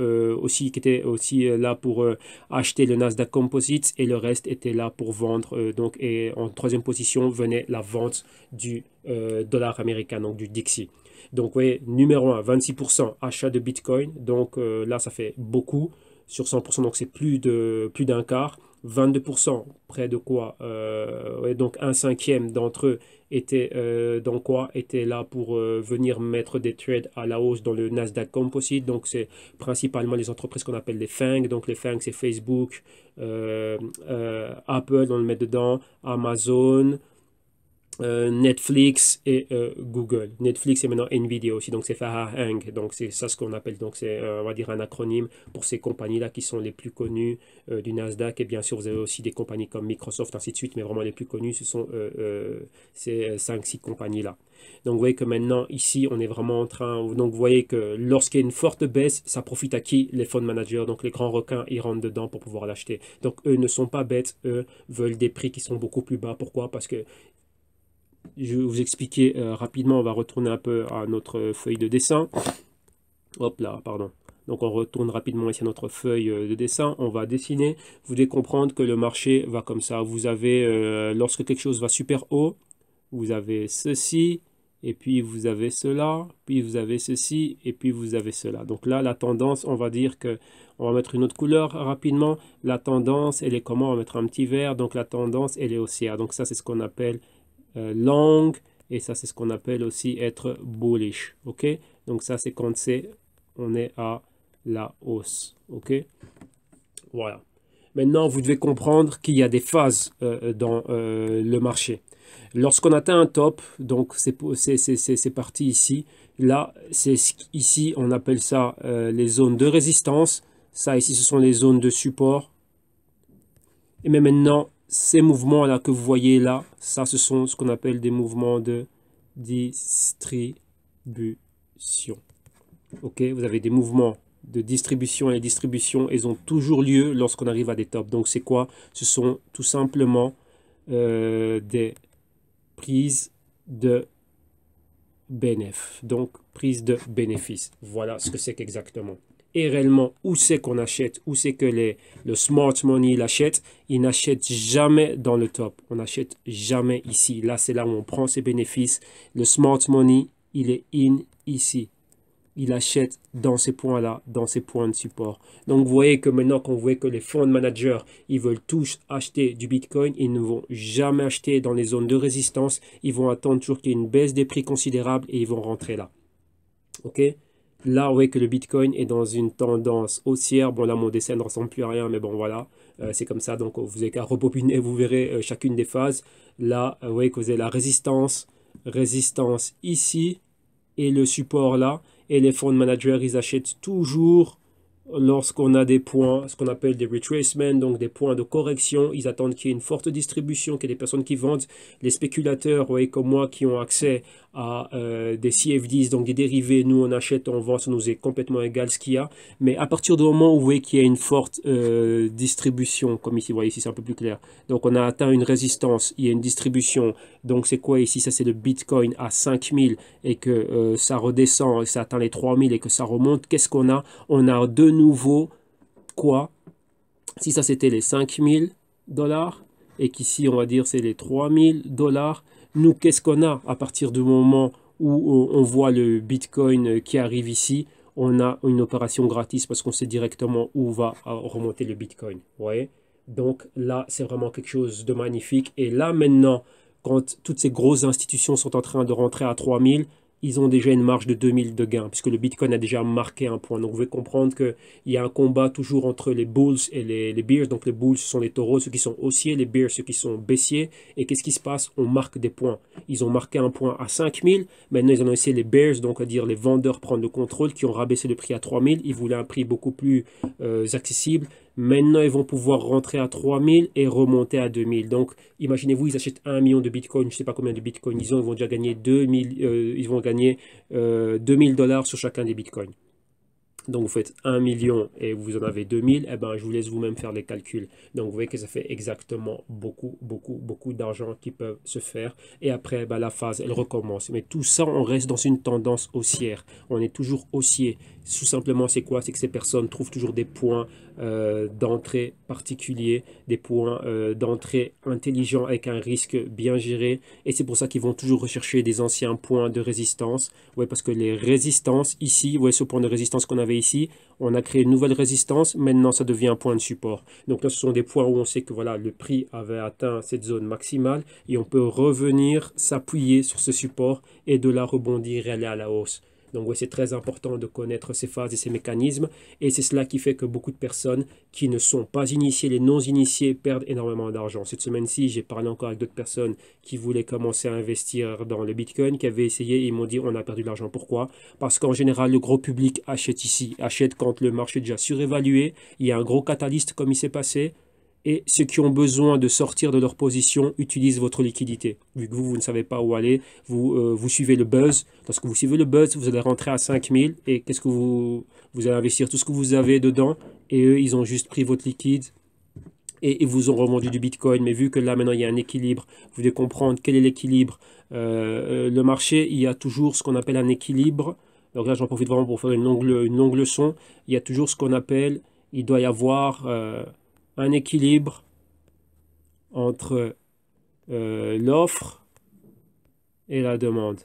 Speaker 1: qui étaient aussi là pour acheter le Nasdaq Composite, et le reste était là pour vendre. Et en troisième position venait la vente du dollar américain, donc du Dixie. Donc, oui, numéro 1, 26% achat de Bitcoin. Donc là, ça fait beaucoup sur 100%, donc c'est plus d'un quart. 22%, près de quoi, ouais, donc un cinquième d'entre eux étaient là pour venir mettre des trades à la hausse dans le Nasdaq Composite. Donc c'est principalement les entreprises qu'on appelle les FANG. Donc les FANG, c'est Facebook, Apple, on le met dedans, Amazon, Netflix et Google. Netflix et maintenant Nvidia aussi, donc c'est FAANG, donc c'est ça ce qu'on appelle, donc c'est on va dire un acronyme pour ces compagnies-là qui sont les plus connues du Nasdaq. Et bien sûr vous avez aussi des compagnies comme Microsoft, ainsi de suite, mais vraiment les plus connues ce sont ces 5-6 compagnies-là. Donc vous voyez que maintenant ici on est vraiment en train, donc vous voyez que lorsqu'il y a une forte baisse, ça profite à qui? Les fund managers, donc les grands requins ils rentrent dedans pour pouvoir l'acheter. Donc eux ne sont pas bêtes, eux veulent des prix qui sont beaucoup plus bas. Pourquoi? Parce que je vais vous expliquer rapidement, on va retourner un peu à notre feuille de dessin. Hop là, pardon. Donc on retourne rapidement ici à notre feuille de dessin. On va dessiner. Vous devez comprendre que le marché va comme ça. Vous avez, lorsque quelque chose va super haut, vous avez ceci, et puis vous avez cela, puis vous avez ceci, et puis vous avez cela. Donc là, la tendance, on va dire que, on va mettre une autre couleur rapidement. La tendance, elle est comment? On va mettre un petit vert. Donc la tendance, elle est haussière. Donc ça, c'est ce qu'on appelle long, et ça c'est ce qu'on appelle aussi être bullish. Ok, donc ça c'est quand on est à la hausse. Ok, voilà. Maintenant vous devez comprendre qu'il y a des phases dans le marché. Lorsqu'on atteint un top, donc c'est parti ici. Là, c'est ici on appelle ça les zones de résistance. Ça ici ce sont les zones de support. Et mais maintenant, ces mouvements-là que vous voyez là, ça, ce sont ce qu'on appelle des mouvements de distribution. Ok, vous avez des mouvements de distribution, et les distributions, elles ont toujours lieu lorsqu'on arrive à des tops. Donc, c'est quoi? Ce sont tout simplement des prises de bénéfices. Donc, prise de bénéfices. Voilà ce que c'est qu'exactement. Et réellement, où c'est qu'on achète, où c'est que le smart money l'achète, il n'achète jamais dans le top. On n'achète jamais ici. Là, c'est là où on prend ses bénéfices. Le smart money, il est in ici. Il achète dans ces points-là, dans ces points de support. Donc, vous voyez que maintenant, quand vous voyez que les fonds managers, ils veulent tous acheter du Bitcoin, ils ne vont jamais acheter dans les zones de résistance. Ils vont attendre toujours qu'il y ait une baisse des prix considérable et ils vont rentrer là. OK? Là, vous voyez que le Bitcoin est dans une tendance haussière. Bon, là, mon dessin ne ressemble plus à rien, mais bon, voilà. C'est comme ça. Donc, vous avez qu'à rebobiner, vous verrez chacune des phases. Là, vous voyez que vous avez la résistance ici et le support là. Et les fonds managers, ils achètent toujours lorsqu'on a des points, ce qu'on appelle des retracements, donc des points de correction. Ils attendent qu'il y ait une forte distribution, qu'il y ait des personnes qui vendent. Les spéculateurs, vous voyez, comme moi, qui ont accès à des CFDs, donc des dérivés, nous on achète, on vend, ça nous est complètement égal ce qu'il y a. Mais à partir du moment où vous voyez qu'il y a une forte distribution, comme ici, vous voyez, ici c'est un peu plus clair. Donc on a atteint une résistance, il y a une distribution. Donc c'est quoi ici? Ça c'est le Bitcoin à 5000 et que ça redescend, ça atteint les 3000 et que ça remonte. Qu'est-ce qu'on a? On a de nouveau quoi? Si ça c'était les 5000 dollars et qu'ici on va dire c'est les 3000 dollars. Nous, qu'est-ce qu'on a à partir du moment où on voit le Bitcoin qui arrive ici? On a une opération gratis parce qu'on sait directement où va remonter le Bitcoin. Vous voyez? Donc là, c'est vraiment quelque chose de magnifique. Et là, maintenant, quand toutes ces grosses institutions sont en train de rentrer à 3000, ils ont déjà une marge de 2000 de gain, puisque le Bitcoin a déjà marqué un point. Donc vous pouvez comprendre qu'il y a un combat toujours entre les bulls et les bears. Donc les bulls, ce sont les taureaux, ceux qui sont haussiers, les bears, ceux qui sont baissiers. Et qu'est-ce qui se passe? On marque des points. Ils ont marqué un point à 5000. Maintenant, ils ont essayé les bears, donc à dire les vendeurs prendre le contrôle, qui ont rabaissé le prix à 3000. Ils voulaient un prix beaucoup plus accessible. Maintenant, ils vont pouvoir rentrer à 3000 et remonter à 2000. Donc, imaginez-vous, ils achètent 1 million de Bitcoin. Je ne sais pas combien de Bitcoin ils ont. Ils vont déjà gagner 2000, ils vont gagner 2000 dollars sur chacun des Bitcoins. Donc, vous faites 1 million et vous en avez 2000. Eh ben, je vous laisse vous-même faire les calculs. Donc, vous voyez que ça fait exactement beaucoup d'argent qui peuvent se faire. Et après, ben, la phase, elle recommence. Mais tout ça, on reste dans une tendance haussière. On est toujours haussier. Tout simplement, c'est quoi? C'est que ces personnes trouvent toujours des points d'entrée particuliers, des points d'entrée intelligents avec un risque bien géré. Et c'est pour ça qu'ils vont toujours rechercher des anciens points de résistance. Ouais, parce que les résistances, ici, ouais, ce point de résistance qu'on avait avez ici, on a créé une nouvelle résistance, maintenant ça devient un point de support. Donc là, ce sont des points où on sait que voilà, le prix avait atteint cette zone maximale et on peut revenir s'appuyer sur ce support et de là rebondir et aller à la hausse. Donc oui, c'est très important de connaître ces phases et ces mécanismes et c'est cela qui fait que beaucoup de personnes qui ne sont pas initiées, les non-initiés, perdent énormément d'argent. Cette semaine-ci, j'ai parlé encore avec d'autres personnes qui voulaient commencer à investir dans le Bitcoin, qui avaient essayé et ils m'ont dit on a perdu de l'argent. Pourquoi? Parce qu'en général, le gros public achète ici, achète quand le marché est déjà surévalué, il y a un gros catalyste comme il s'est passé. Et ceux qui ont besoin de sortir de leur position utilisent votre liquidité. Vu que vous ne savez pas où aller, vous suivez le buzz. Lorsque vous suivez le buzz, vous allez rentrer à 5000 et qu'est-ce que vous allez investir tout ce que vous avez dedans. Et eux, ils ont juste pris votre liquide et ils vous ont revendu du Bitcoin. Mais vu que là, maintenant, il y a un équilibre, vous devez comprendre quel est l'équilibre. Le marché, il y a toujours ce qu'on appelle un équilibre. Donc là, j'en profite vraiment pour faire une longue leçon. Il y a toujours ce qu'on appelle, il doit y avoir un équilibre entre l'offre et la demande.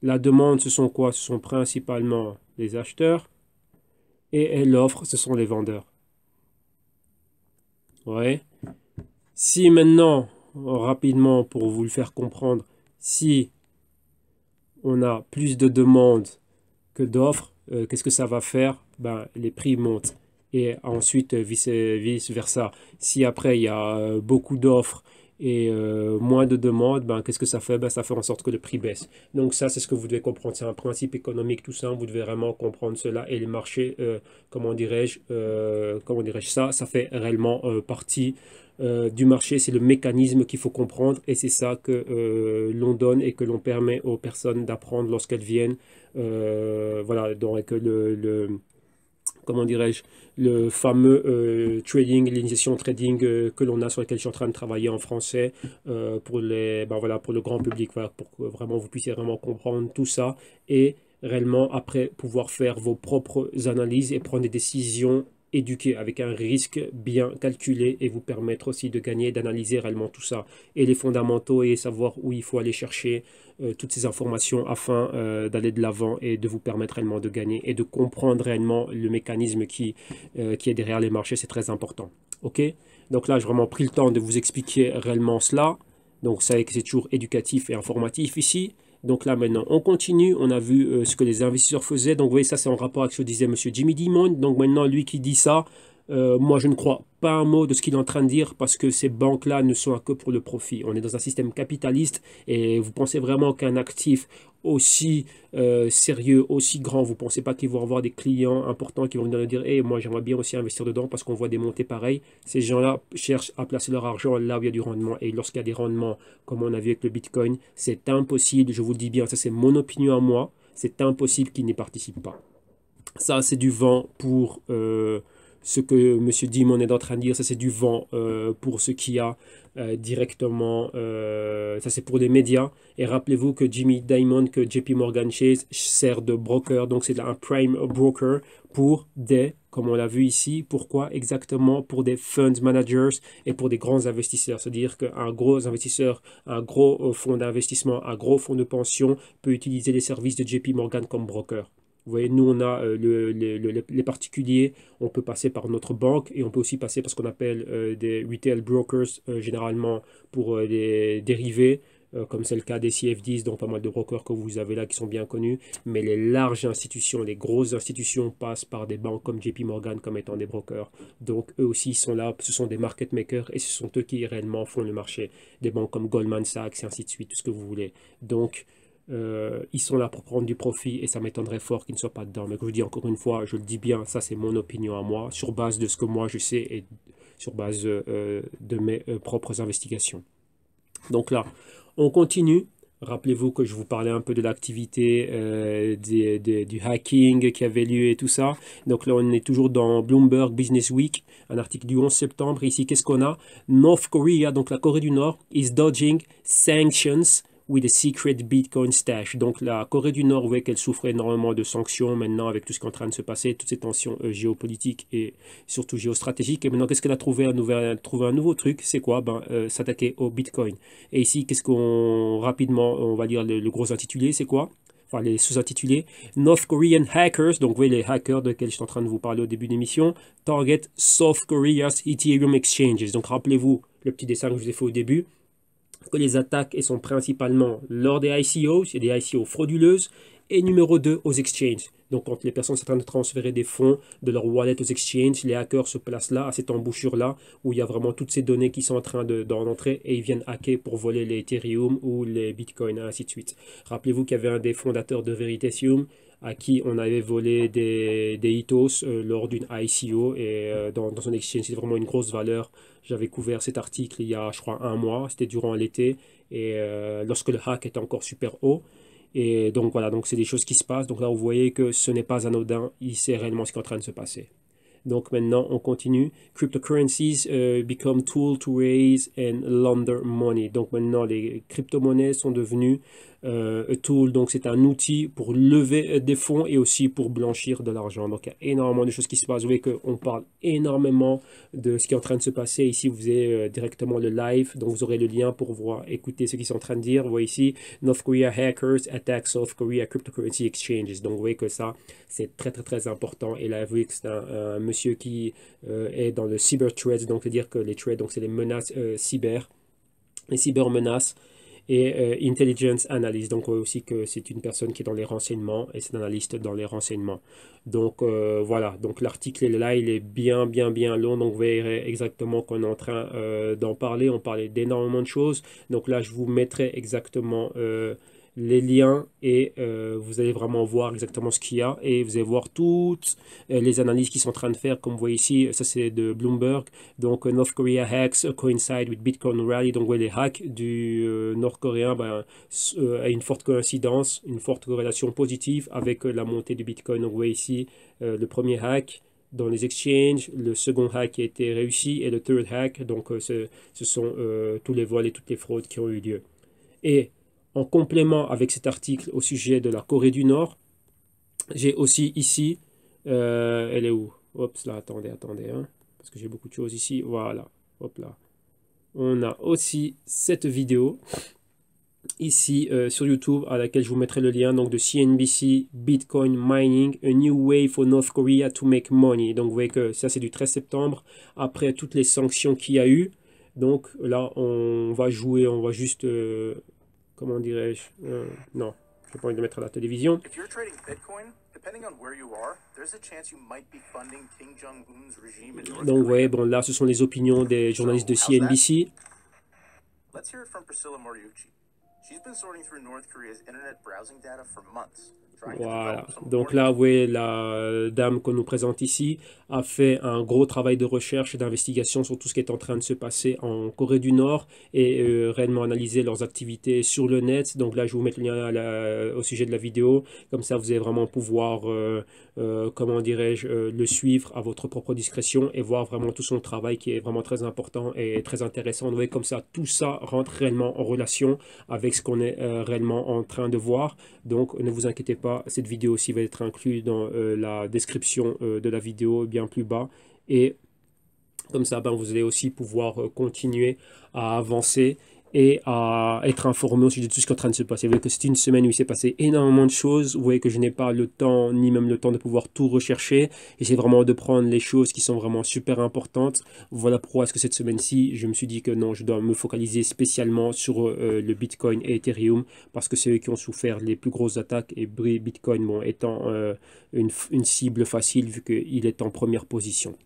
Speaker 1: La demande, ce sont quoi? Ce sont principalement les acheteurs et l'offre, ce sont les vendeurs. Ouais. Si maintenant, rapidement, pour vous le faire comprendre, si on a plus de demandes que d'offres, qu'est-ce que ça va faire? Ben, les prix montent. Et ensuite, vice-versa. Si après, il y a beaucoup d'offres et moins de demandes, ben, qu'est-ce que ça fait? Ben, ça fait en sorte que le prix baisse. Donc ça, c'est ce que vous devez comprendre. C'est un principe économique tout simple. Vous devez vraiment comprendre cela. Et les marchés, comment dirais-je ça? Ça fait réellement partie du marché. C'est le mécanisme qu'il faut comprendre. Et c'est ça que l'on donne et que l'on permet aux personnes d'apprendre lorsqu'elles viennent. Voilà, donc comment dirais-je, le fameux trading, l'initiation trading que l'on a sur lequel je suis en train de travailler en français pour voilà, pour le grand public, voilà, pour que vraiment vous puissiez vraiment comprendre tout ça et réellement après pouvoir faire vos propres analyses et prendre des décisions éduquées avec un risque bien calculé et vous permettre aussi de gagner, d'analyser réellement tout ça et les fondamentaux et savoir où il faut aller chercher toutes ces informations afin d'aller de l'avant et de vous permettre réellement de gagner et de comprendre réellement le mécanisme qui est derrière les marchés, c'est très important. Ok? Donc là, j'ai vraiment pris le temps de vous expliquer réellement cela. Donc, ça c'est toujours éducatif et informatif ici. Donc là, maintenant, on continue. On a vu ce que les investisseurs faisaient. Donc, vous voyez, ça, c'est en rapport avec ce que disait M. Jimmy Dimon. Donc, maintenant, lui qui dit ça, moi, je ne crois pas un mot de ce qu'il est en train de dire parce que ces banques-là ne sont que pour le profit. On est dans un système capitaliste et vous pensez vraiment qu'un actif aussi sérieux, aussi grand, vous ne pensez pas qu'ils vont avoir des clients importants qui vont venir dire hey, moi, j'aimerais bien aussi investir dedans parce qu'on voit des montées pareilles. Ces gens-là cherchent à placer leur argent là où il y a du rendement. Et lorsqu'il y a des rendements, comme on a vu avec le Bitcoin, c'est impossible, je vous le dis bien, ça c'est mon opinion à moi, c'est impossible qu'ils n'y participent pas. Ça, c'est du vent pour ce que M. Dimon est en train de dire. Ça, c'est du vent pour ce qu'il y a directement. Ça, c'est pour les médias. Et rappelez-vous que Jimmy Dimon, que JP Morgan Chase sert de broker. Donc, c'est un prime broker pour comme on l'a vu ici. Pourquoi? Exactement pour des funds managers et pour des grands investisseurs. C'est-à-dire qu'un gros investisseur, un gros fonds d'investissement, un gros fonds de pension peut utiliser les services de JP Morgan comme broker. Vous voyez, nous, on a les particuliers, on peut passer par notre banque et on peut aussi passer par ce qu'on appelle des retail brokers, généralement pour les dérivés, comme c'est le cas des CFDs, donc pas mal de brokers que vous avez là qui sont bien connus. Mais les larges institutions, les grosses institutions passent par des banques comme JP Morgan comme étant des brokers. Donc, eux aussi, ils sont là, ce sont des market makers et ce sont eux qui réellement font le marché. Des banques comme Goldman Sachs et ainsi de suite, tout ce que vous voulez. Donc, ils sont là pour prendre du profit et ça m'étonnerait fort qu'ils ne soient pas dedans. Mais comme je dis encore une fois, je le dis bien, ça c'est mon opinion à moi, sur base de ce que moi je sais et sur base de mes propres investigations. Donc là, on continue. Rappelez-vous que je vous parlais un peu de l'activité du hacking qui avait lieu et tout ça. Donc là, on est toujours dans Bloomberg Business Week, un article du 11 septembre. Ici, qu'est-ce qu'on a? North Korea, donc la Corée du Nord, is dodging sanctions with a secret Bitcoin stash. Donc la Corée du Nord, vous voyez qu'elle souffre énormément de sanctions maintenant avec tout ce qui est en train de se passer, toutes ces tensions géopolitiques et surtout géostratégiques. Et maintenant, qu'est-ce qu'elle a trouvé? Trouvé un nouveau truc, c'est quoi? S'attaquer au Bitcoin. Et ici, qu'est-ce qu'on, rapidement, on va lire le gros intitulé, c'est quoi? enfin les sous-intitulés, North Korean hackers, donc vous voyez les hackers de lesquels je suis en train de vous parler au début de l'émission, target South Korea's Ethereum exchanges. Donc rappelez-vous le petit dessin que je vous ai fait au début, que les attaques sont principalement lors des ICO, c'est des ICO frauduleuses, et numéro 2 aux exchanges. Donc quand les personnes sont en train de transférer des fonds de leur wallet aux exchanges, les hackers se placent là, à cette embouchure-là, où il y a vraiment toutes ces données qui sont en train d'en entrer, et ils viennent hacker pour voler les Ethereum ou les Bitcoin, et ainsi de suite. Rappelez-vous qu'il y avait un des fondateurs de Veritasium, à qui on avait volé des Ethos lors d'une ICO, et dans son exchange, c'est vraiment une grosse valeur. J'avais couvert cet article il y a, je crois, un mois, c'était durant l'été, et lorsque le hack était encore super haut. Et donc voilà, donc c'est des choses qui se passent. Donc là, vous voyez que ce n'est pas anodin, il sait réellement ce qui est en train de se passer. Donc maintenant, on continue. Cryptocurrencies become tool to raise and launder money. Donc maintenant, les crypto-monnaies sont devenues a tool. Donc c'est un outil pour lever des fonds et aussi pour blanchir de l'argent. Donc il y a énormément de choses qui se passent. Vous voyez qu'on parle énormément de ce qui est en train de se passer. Ici, vous avez directement le live. Donc vous aurez le lien pour voir, écouter ce qu'ils sont en train de dire. Vous voyez ici, North Korea hackers attack South Korea cryptocurrency exchanges. Donc vous voyez que ça, c'est très très très important. Et là, vous voyez que c'est un monsieur qui est dans le cyber threats, donc c'est-à-dire que les threats, donc c'est les menaces cyber, les cyber menaces, et intelligence analyst, donc aussi que c'est une personne qui est dans les renseignements et c'est un analyste dans les renseignements. Donc voilà, donc l'article est là, il est bien long, donc vous verrez exactement qu'on est en train d'en parler. On parlait d'énormément de choses, donc là je vous mettrai exactement les liens et vous allez vraiment voir exactement ce qu'il y a et vous allez voir toutes les analyses qu'ils sont en train de faire. Comme vous voyez ici, ça c'est de Bloomberg. Donc North Korea hacks coincide with Bitcoin rally. Donc les hacks du nord-coréen a une forte coïncidence, une forte corrélation positive avec la montée du Bitcoin. Donc vous voyez ici le premier hack dans les exchanges, le second hack qui a été réussi et le third hack. Donc ce sont tous les vols et toutes les fraudes qui ont eu lieu. Et en complément avec cet article au sujet de la Corée du Nord, j'ai aussi ici, elle est où? Hop là, attendez, hein, parce que j'ai beaucoup de choses ici, voilà, hop là. On a aussi cette vidéo ici sur YouTube à laquelle je vous mettrai le lien, donc de CNBC, Bitcoin Mining, A New Way for North Korea to Make Money. Donc vous voyez que ça c'est du 13 septembre, après toutes les sanctions qu'il y a eu. Donc là on va jouer, on va juste... comment dirais-je, non, je n'ai pas envie de mettre à la télévision. Donc, vous voyez, bon, là, ce sont les opinions des journalistes de CNBC. Voilà, donc là, vous voyez, la dame qu'on nous présente ici a fait un gros travail de recherche et d'investigation sur tout ce qui est en train de se passer en Corée du Nord et réellement analyser leurs activités sur le net. Donc là, je vais vous mettre le lien au sujet de la vidéo. Comme ça, vous allez vraiment pouvoir, comment dirais-je, le suivre à votre propre discrétion et voir vraiment tout son travail qui est vraiment très important et très intéressant. Vous voyez, comme ça, tout ça rentre réellement en relation avec ce qu'on est réellement en train de voir. Donc, ne vous inquiétez pas, cette vidéo aussi va être inclue dans la description de la vidéo bien plus bas. Et comme ça, vous allez aussi pouvoir continuer à avancer et à être informé au sujet de tout ce qui est en train de se passer. Vous voyez que c'est une semaine où il s'est passé énormément de choses. Vous voyez que je n'ai pas le temps, ni même le temps de pouvoir tout rechercher. J'essaie vraiment de prendre les choses qui sont vraiment super importantes. Voilà pourquoi est-ce que cette semaine-ci, je me suis dit que non, je dois me focaliser spécialement sur le Bitcoin et Ethereum, parce que c'est eux qui ont souffert les plus grosses attaques, et Bitcoin étant une cible facile vu qu'il est en première position.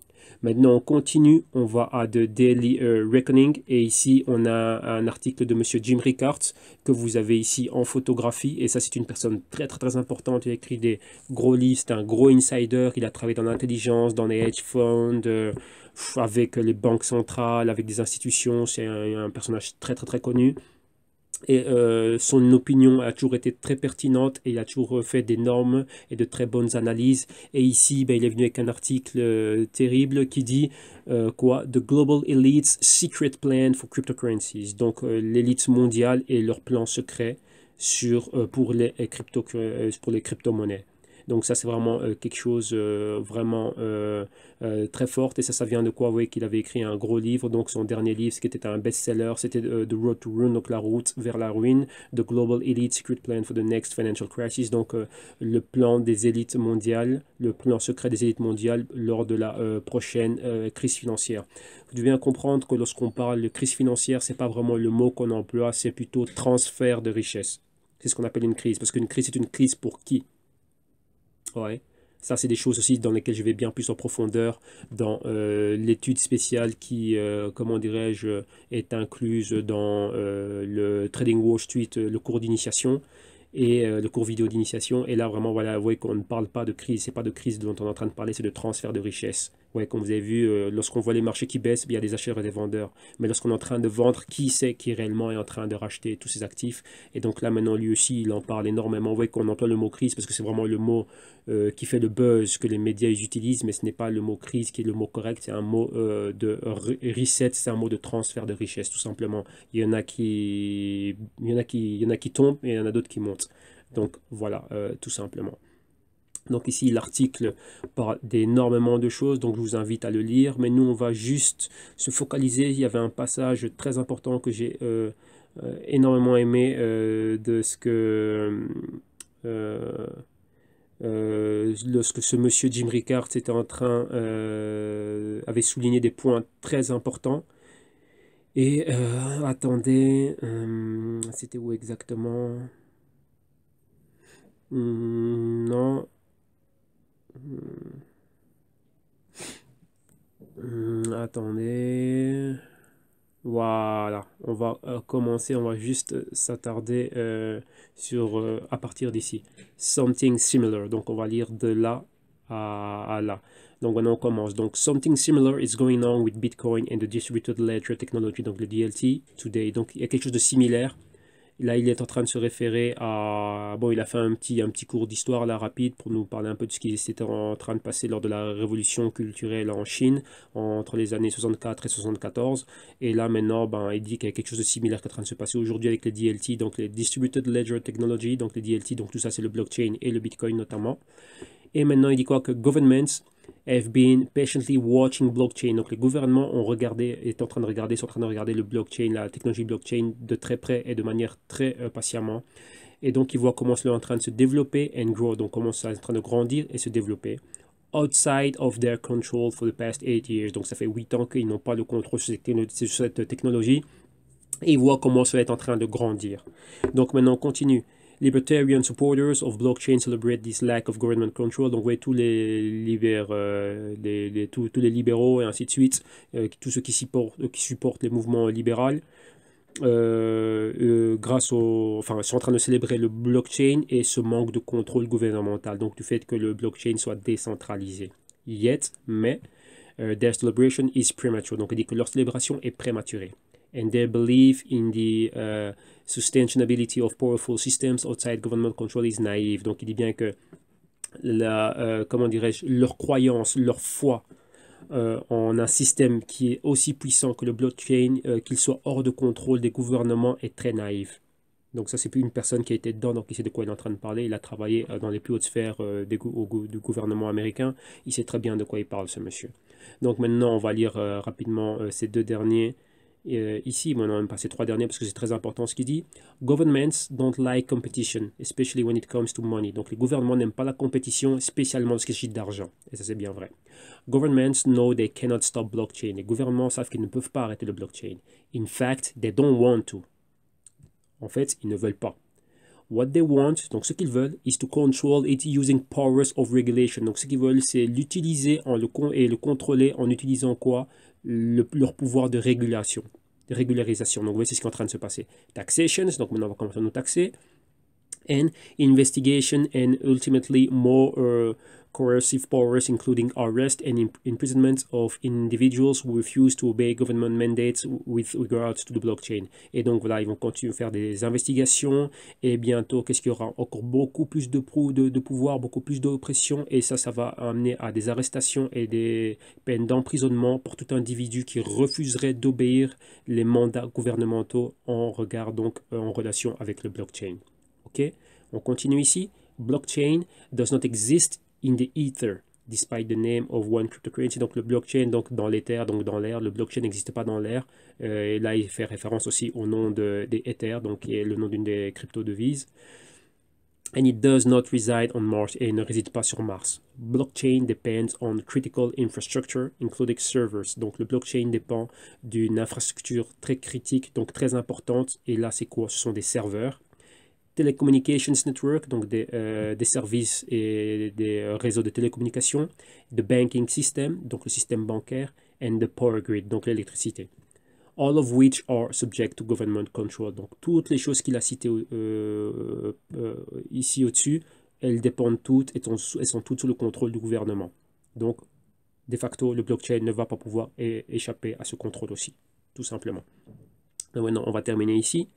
Speaker 1: Maintenant, on continue, on va à The Daily Reckoning et ici, on a un article de monsieur Jim Rickards que vous avez ici en photographie et ça, c'est une personne très très très importante. Il a écrit des gros livres, c'est un gros insider, il a travaillé dans l'intelligence, dans les hedge funds, avec les banques centrales, avec des institutions, c'est un personnage très très très connu. Et son opinion a toujours été très pertinente et il a toujours fait d'énormes et de très bonnes analyses. Et ici, il est venu avec un article terrible qui dit quoi? The Global Elite's Secret Plan for Cryptocurrencies. Donc l'élite mondiale et leur plan secret pour les crypto-monnaies. Donc ça, c'est vraiment quelque chose vraiment très fort. Et ça vient de quoi? Oui, qu'il avait écrit un gros livre. Donc son dernier livre, ce qui était un best-seller, c'était The Road to Ruin, donc la route vers la ruine, The Global Elite Secret Plan for the Next Financial Crisis. Donc le plan des élites mondiales, le plan secret des élites mondiales lors de la prochaine crise financière. Vous devez bien comprendre que lorsqu'on parle de crise financière, c'est pas vraiment le mot qu'on emploie, c'est plutôt transfert de richesse. C'est ce qu'on appelle une crise. Parce qu'une crise, c'est une crise pour qui? Ouais. Ça, c'est des choses aussi dans lesquelles je vais bien plus en profondeur dans l'étude spéciale qui, comment dirais-je, est incluse dans le Trading Wall Street, le cours d'initiation et le cours vidéo d'initiation. Et là, vraiment, voilà, vous voyez qu'on ne parle pas de crise. C'est pas de crise dont on est en train de parler, c'est de transfert de richesse. Ouais, comme vous avez vu, lorsqu'on voit les marchés qui baissent, il y a des acheteurs et des vendeurs. Mais lorsqu'on est en train de vendre, qui c'est qui réellement est en train de racheter tous ces actifs? Et donc là, maintenant, lui aussi, il en parle énormément. Vous voyez qu'on emploie le mot crise parce que c'est vraiment le mot qui fait le buzz que les médias ils utilisent, mais ce n'est pas le mot crise qui est le mot correct. C'est un mot de reset, c'est un mot de transfert de richesse, tout simplement. Il y en a qui tombent et il y en a d'autres qui montent. Donc voilà, tout simplement. Donc ici, l'article parle d'énormément de choses, donc je vous invite à le lire. Mais nous, on va juste se focaliser. Il y avait un passage très important que j'ai énormément aimé de ce que... lorsque ce monsieur Jim Rickards était en train, avait souligné des points très importants. Et attendez, c'était où exactement? Non. Attendez. Voilà, on va commencer, on va juste s'attarder sur, à partir d'ici. Something similar, donc on va lire de là à là. Donc maintenant on commence. Donc, something similar is going on with Bitcoin and the distributed ledger technology, donc le DLT, today. Donc il y a quelque chose de similaire. Là, il est en train de se référer à... Bon, il a fait un petit cours d'histoire là rapide pour nous parler un peu de ce qui s'était en train de passer lors de la révolution culturelle en Chine entre les années 64 et 74. Et là, maintenant, ben, il dit qu'il y a quelque chose de similaire qui est en train de se passer aujourd'hui avec les DLT, donc les Distributed Ledger Technology, donc les DLT, donc tout ça, c'est le blockchain et le Bitcoin notamment. Et maintenant, il dit quoi? Que governments have been patiently watching blockchain. Donc les gouvernements ont regardé, sont en train de regarder le blockchain, la technologie blockchain de très près et de manière très patiemment. Et donc ils voient comment cela est en train de se développer and grow, donc comment ça est en train de grandir et se développer. Outside of their control for the past 8 years. Donc ça fait 8 ans qu'ils n'ont pas le contrôle sur cette technologie. Et ils voient comment cela est en train de grandir. Donc maintenant on continue. Libertarian supporters of blockchain celebrate this lack of government control. Donc, vous voyez, tous les libéraux et ainsi de suite, tous ceux qui supportent les mouvements libéraux, sont en train de célébrer le blockchain et ce manque de contrôle gouvernemental. Donc, du fait que le blockchain soit décentralisé. Mais, their celebration is premature. Donc, il dit que leur célébration est prématurée. And their belief in the sustainability of powerful systems outside government control is naive. Donc il dit bien que comment dirais-je, leur croyance, leur foi en un système qui est aussi puissant que le blockchain, qu'il soit hors de contrôle des gouvernements, est très naïf. Donc ça, c'est plus une personne qui a été dedans, donc il sait de quoi il est en train de parler. Il a travaillé dans les plus hautes sphères du gouvernement américain. Il sait très bien de quoi il parle, ce monsieur. Donc maintenant, on va lire rapidement ces deux derniers. Ici, on a même passé 3 derniers parce que c'est très important ce qu'il dit. Governments don't like competition, especially when it comes to money. Donc les gouvernements n'aiment pas la compétition, spécialement lorsqu'il s'agit d'argent. Et ça, c'est bien vrai. Governments know they cannot stop blockchain. Les gouvernements savent qu'ils ne peuvent pas arrêter le blockchain. In fact, they don't want to. En fait, ils ne veulent pas. What they want, donc ce qu'ils veulent, is to control it using powers of regulation. Donc ce qu'ils veulent, c'est l'utiliser et le contrôler en utilisant quoi? Leur pouvoir de régulation, de régularisation. Donc vous voyez, c'est ce qui est en train de se passer. Taxations, donc maintenant on va commencer à nous taxer. And investigation and ultimately more coercive powers, including arrest and imprisonment of individuals who refuse to obey government mandates with regards to the blockchain. Et donc voilà, ils vont continuer à faire des investigations et bientôt, qu'est-ce qu'il y aura? Encore beaucoup plus de pouvoir, beaucoup plus d'oppression et ça va amener à des arrestations et des peines d'emprisonnement pour tout individu qui refuserait d'obéir les mandats gouvernementaux en relation avec le blockchain. Ok, on continue ici. blockchain does not exist in the ether, despite the name of one cryptocurrency. Donc le blockchain, donc dans l'éther, donc dans l'air, le blockchain n'existe pas dans l'air. Et là, il fait référence aussi au nom des Ether, donc qui est le nom d'une des crypto-devises. And it does not reside on Mars, et il ne réside pas sur Mars. Blockchain depends on critical infrastructure, including servers. Donc le blockchain dépend d'une infrastructure très critique, donc très importante. Et là, c'est quoi? Ce sont des serveurs. Telecommunications network, donc des services et des réseaux de télécommunications. The banking system, donc le système bancaire. And the power grid, donc l'électricité. All of which are subject to government control. Donc toutes les choses qu'il a citées ici au-dessus, elles dépendent toutes, elles sont toutes sous le contrôle du gouvernement. Donc, de facto, le blockchain ne va pas pouvoir échapper à ce contrôle aussi, tout simplement. Donc maintenant, on va terminer ici.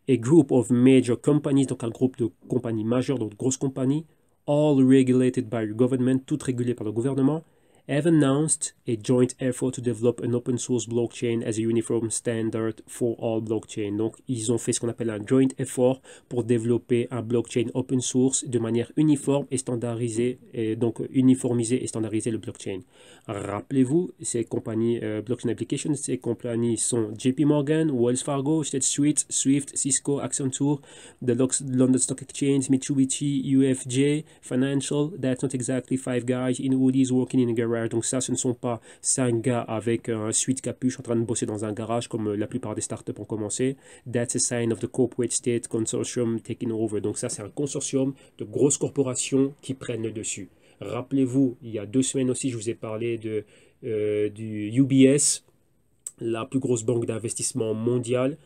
Speaker 1: A group of major companies, donc un groupe de compagnies majeures, donc de grosses compagnies, all regulated by the government, toutes régulées par le gouvernement, have announced a joint effort to develop an open source blockchain as a uniform standard for all blockchain. Donc, ils ont fait ce qu'on appelle un joint effort pour développer un blockchain open source de manière uniforme et standardisée, et donc uniformiser et standardiser le blockchain. Rappelez-vous, ces compagnies blockchain applications, ces compagnies sont JP Morgan, Wells Fargo, State Street, Swift, Cisco, Accenture, the London Stock Exchange, Mitsubishi, UFJ, Financial. That's not exactly five guys in hoodies working in a garage. Donc ça, ce ne sont pas 5 gars avec un sweat capuche en train de bosser dans un garage comme la plupart des startups ont commencé. That's a sign of the corporate state consortium taking over. Donc ça, c'est un consortium de grosses corporations qui prennent le dessus. Rappelez-vous, il y a 2 semaines aussi, je vous ai parlé du UBS, la plus grosse banque d'investissement mondiale,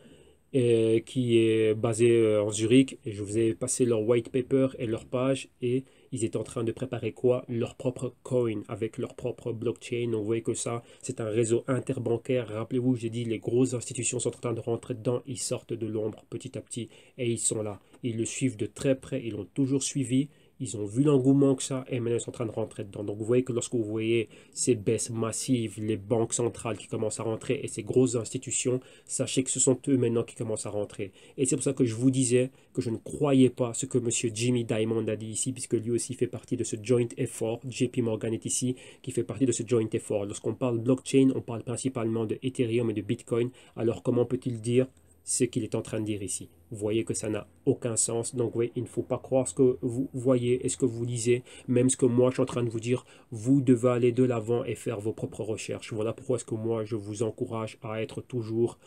Speaker 1: qui est basée en Zurich. Et je vous ai passé leur white paper et leur page, et ils étaient en train de préparer quoi? Leur propre coin avec leur propre blockchain. Donc vous voyez que ça, c'est un réseau interbancaire. Rappelez-vous, j'ai dit, les grosses institutions sont en train de rentrer dedans. Ils sortent de l'ombre petit à petit et ils sont là. Ils le suivent de très près. Ils l'ont toujours suivi. Ils ont vu l'engouement que ça et maintenant ils sont en train de rentrer dedans. Donc vous voyez que lorsque vous voyez ces baisses massives, les banques centrales qui commencent à rentrer et ces grosses institutions, sachez que ce sont eux maintenant qui commencent à rentrer. Et c'est pour ça que je vous disais que je ne croyais pas ce que M. Jamie Dimon a dit ici, puisque lui aussi fait partie de ce joint effort. JP Morgan est ici, qui fait partie de ce joint effort. Lorsqu'on parle blockchain, on parle principalement de Ethereum et de Bitcoin. Alors comment peut-il dire ce qu'il est en train de dire ici? Vous voyez que ça n'a aucun sens. Donc oui, il ne faut pas croire ce que vous voyez et ce que vous lisez, même ce que moi je suis en train de vous dire. Vous devez aller de l'avant et faire vos propres recherches. Voilà pourquoi est-ce que moi je vous encourage à être toujours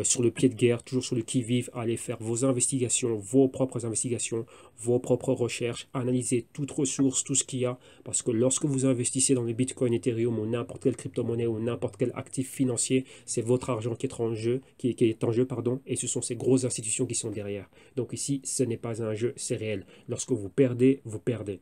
Speaker 1: sur le pied de guerre, toujours sur le qui-vive, à aller faire vos investigations, vos propres investigations, vos propres recherches, analyser toutes ressources, tout ce qu'il y a, parce que lorsque vous investissez dans le Bitcoin, Ethereum ou n'importe quelle crypto-monnaie ou n'importe quel actif financier, c'est votre argent qui est en jeu, et ce sont ces grosses institutions qui sont derrière. Donc ici, ce n'est pas un jeu, c'est réel. Lorsque vous perdez, vous perdez.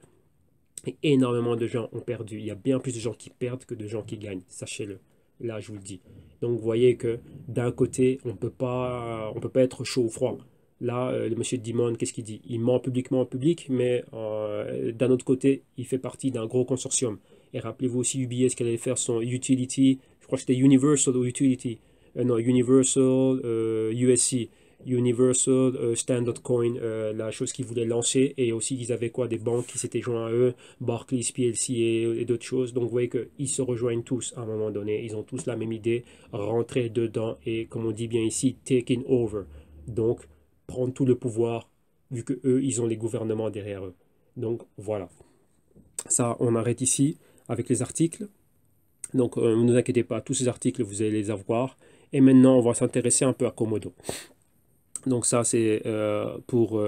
Speaker 1: Et énormément de gens ont perdu. Il y a bien plus de gens qui perdent que de gens qui gagnent. Sachez-le. Là, je vous le dis. Donc, vous voyez que d'un côté, on peut pas être chaud ou froid. Là, le monsieur Dimon, qu'est-ce qu'il dit? Il ment publiquement en public, mais d'un autre côté, il fait partie d'un gros consortium. Et rappelez-vous aussi UBS qu'elle allait faire son utility, je crois que c'était Universal Utility, non, Universal USC. Universal Standard Coin, la chose qu'ils voulaient lancer, et aussi ils avaient quoi, des banques qui s'étaient joints à eux, Barclays, PLC et d'autres choses. Donc vous voyez qu'ils se rejoignent tous à un moment donné, ils ont tous la même idée, rentrer dedans et, comme on dit bien ici, taking over. Donc prendre tout le pouvoir, vu que eux ils ont les gouvernements derrière eux. Donc voilà, ça on arrête ici avec les articles. Donc ne vous inquiétez pas, tous ces articles vous allez les avoir. Et maintenant on va s'intéresser un peu à Komodo. Donc ça, c'est pour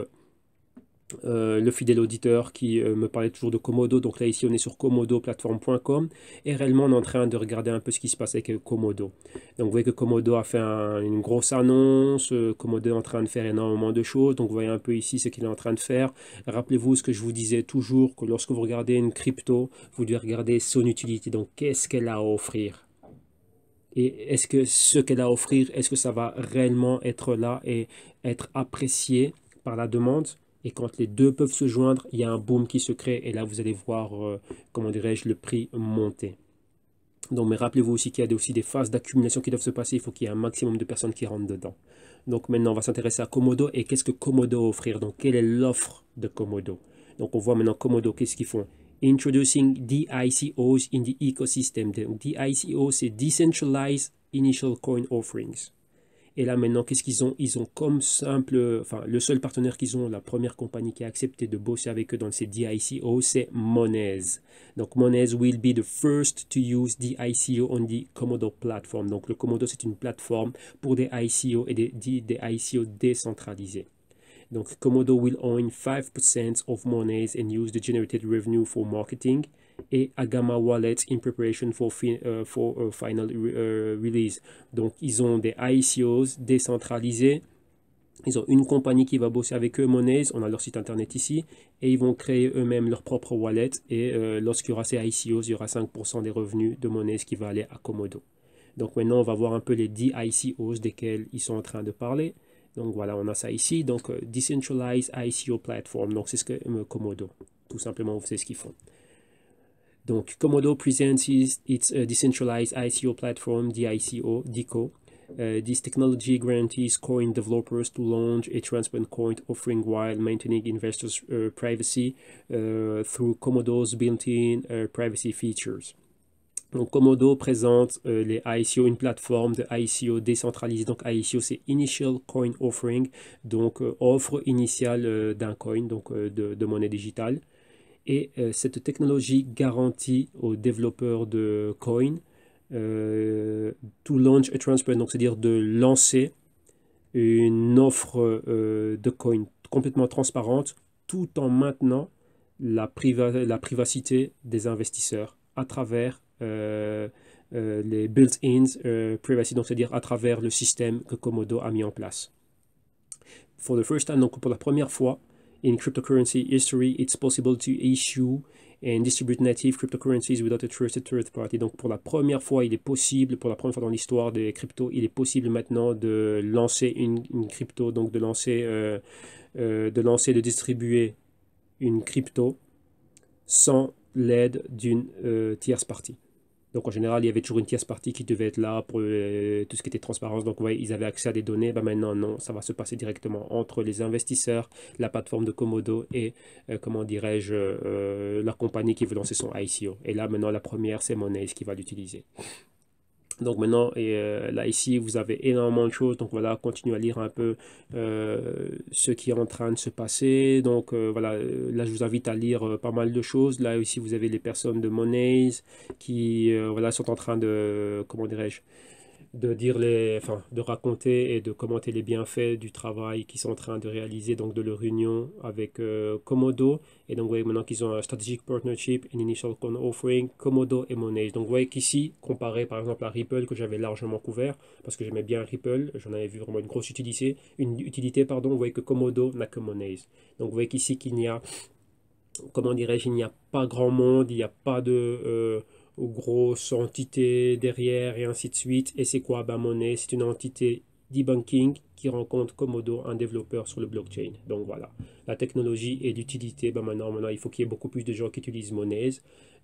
Speaker 1: le fidèle auditeur qui me parlait toujours de Komodo. Donc là, ici, on est sur komodoplatform.com. Et réellement, on est en train de regarder un peu ce qui se passe avec Komodo. Donc vous voyez que Komodo a fait une grosse annonce. Komodo est en train de faire énormément de choses. Donc vous voyez un peu ici ce qu'il est en train de faire. Rappelez-vous ce que je vous disais toujours, que lorsque vous regardez une crypto, vous devez regarder son utilité. Donc qu'est-ce qu'elle a à offrir? Et est-ce que ce qu'elle a à offrir, est-ce que ça va réellement être là et être apprécié par la demande? Et quand les deux peuvent se joindre, il y a un boom qui se crée. Et là, vous allez voir, comment dirais-je, le prix monter. Donc, mais rappelez-vous aussi qu'il y a aussi des phases d'accumulation qui doivent se passer. Il faut qu'il y ait un maximum de personnes qui rentrent dedans. Donc maintenant, on va s'intéresser à Komodo. Et qu'est-ce que Komodo a à offrir? Donc, quelle est l'offre de Komodo? Donc on voit maintenant Komodo, qu'est-ce qu'ils font? Introducing DICOs in the ecosystem. Donc DICO, c'est Decentralized Initial Coin Offerings. Et là maintenant, qu'est-ce qu'ils ont? Ils ont comme simple, enfin le seul partenaire qu'ils ont, la première compagnie qui a accepté de bosser avec eux dans ces DICO, c'est Monez. Donc Monez will be the first to use DICO on the Komodo platform. Donc le Komodo, c'est une plateforme pour des ICO et des ICO décentralisés. Donc Komodo will own 5% of Monez and use the generated revenue for marketing. Et Agama Wallet in preparation for final release. Donc ils ont des ICOs décentralisés. Ils ont une compagnie qui va bosser avec eux, Monez, on a leur site internet ici, et ils vont créer eux-mêmes leur propre wallet. Et lorsqu'il y aura ces ICOs, il y aura 5% des revenus de Monez qui va aller à Komodo. Donc maintenant, on va voir un peu les 10 ICOs desquels ils sont en train de parler. Donc voilà, on a ça ici. Donc Decentralized ICO Platform, donc c'est ce que Komodo, tout simplement, c'est ce qu'ils font. Donc Komodo presents its decentralized ICO platform, DICO. This technology guarantees coin developers to launch a transparent coin offering while maintaining investors' privacy through Komodo's built-in privacy features. Donc Komodo présente les ICO, une plateforme de ICO décentralisée. Donc ICO, c'est Initial Coin Offering, donc offre initiale d'un coin, donc de monnaie digitale. Et cette technologie garantit aux développeurs de coin to launch a transparent, donc c'est-à-dire de lancer une offre de coin complètement transparente tout en maintenant la privacité des investisseurs à travers les built-in privacy, donc c'est-à-dire à travers le système que Komodo a mis en place. For the first time, donc pour la première fois, in cryptocurrency history, it's possible to issue and distribute native cryptocurrencies without a trusted third party. Donc pour la première fois, il est possible, pour la première fois dans l'histoire des cryptos, il est possible maintenant de lancer une crypto, donc de distribuer une crypto sans l'aide d'une tierce partie. Donc en général, il y avait toujours une tierce partie qui devait être là pour tout ce qui était transparence. Donc ouais, ils avaient accès à des données. Ben, maintenant, non, ça va se passer directement entre les investisseurs, la plateforme de Komodo et, comment dirais-je, la compagnie qui veut lancer son ICO. Et là, maintenant, la première, c'est Monez qui va l'utiliser. Donc maintenant, là ici, vous avez énormément de choses. Donc voilà, continuez à lire un peu ce qui est en train de se passer. Donc voilà, là je vous invite à lire pas mal de choses. Là ici, vous avez les personnes de Monez qui voilà, sont en train de, comment dirais-je, de raconter et de commenter les bienfaits du travail qu'ils sont en train de réaliser, donc de leur union avec Komodo. Et donc, vous voyez maintenant qu'ils ont un strategic partnership, an initial coin offering, Komodo et Monez. Donc, vous voyez qu'ici, comparé par exemple à Ripple, que j'avais largement couvert, parce que j'aimais bien Ripple, j'en avais vu vraiment une grosse utilité, vous voyez que Komodo n'a que Monez. Donc, vous voyez qu'ici, qu'il n'y a, comment dirais-je, il n'y a pas grand monde, il n'y a pas de grosses entités derrière et ainsi de suite. Et c'est quoi? Ben, Money, c'est une entité debunking qui rencontre Komodo, un développeur sur le blockchain. Donc voilà, la technologie est d'utilité. Ben, maintenant, il faut qu'il y ait beaucoup plus de gens qui utilisent Monez.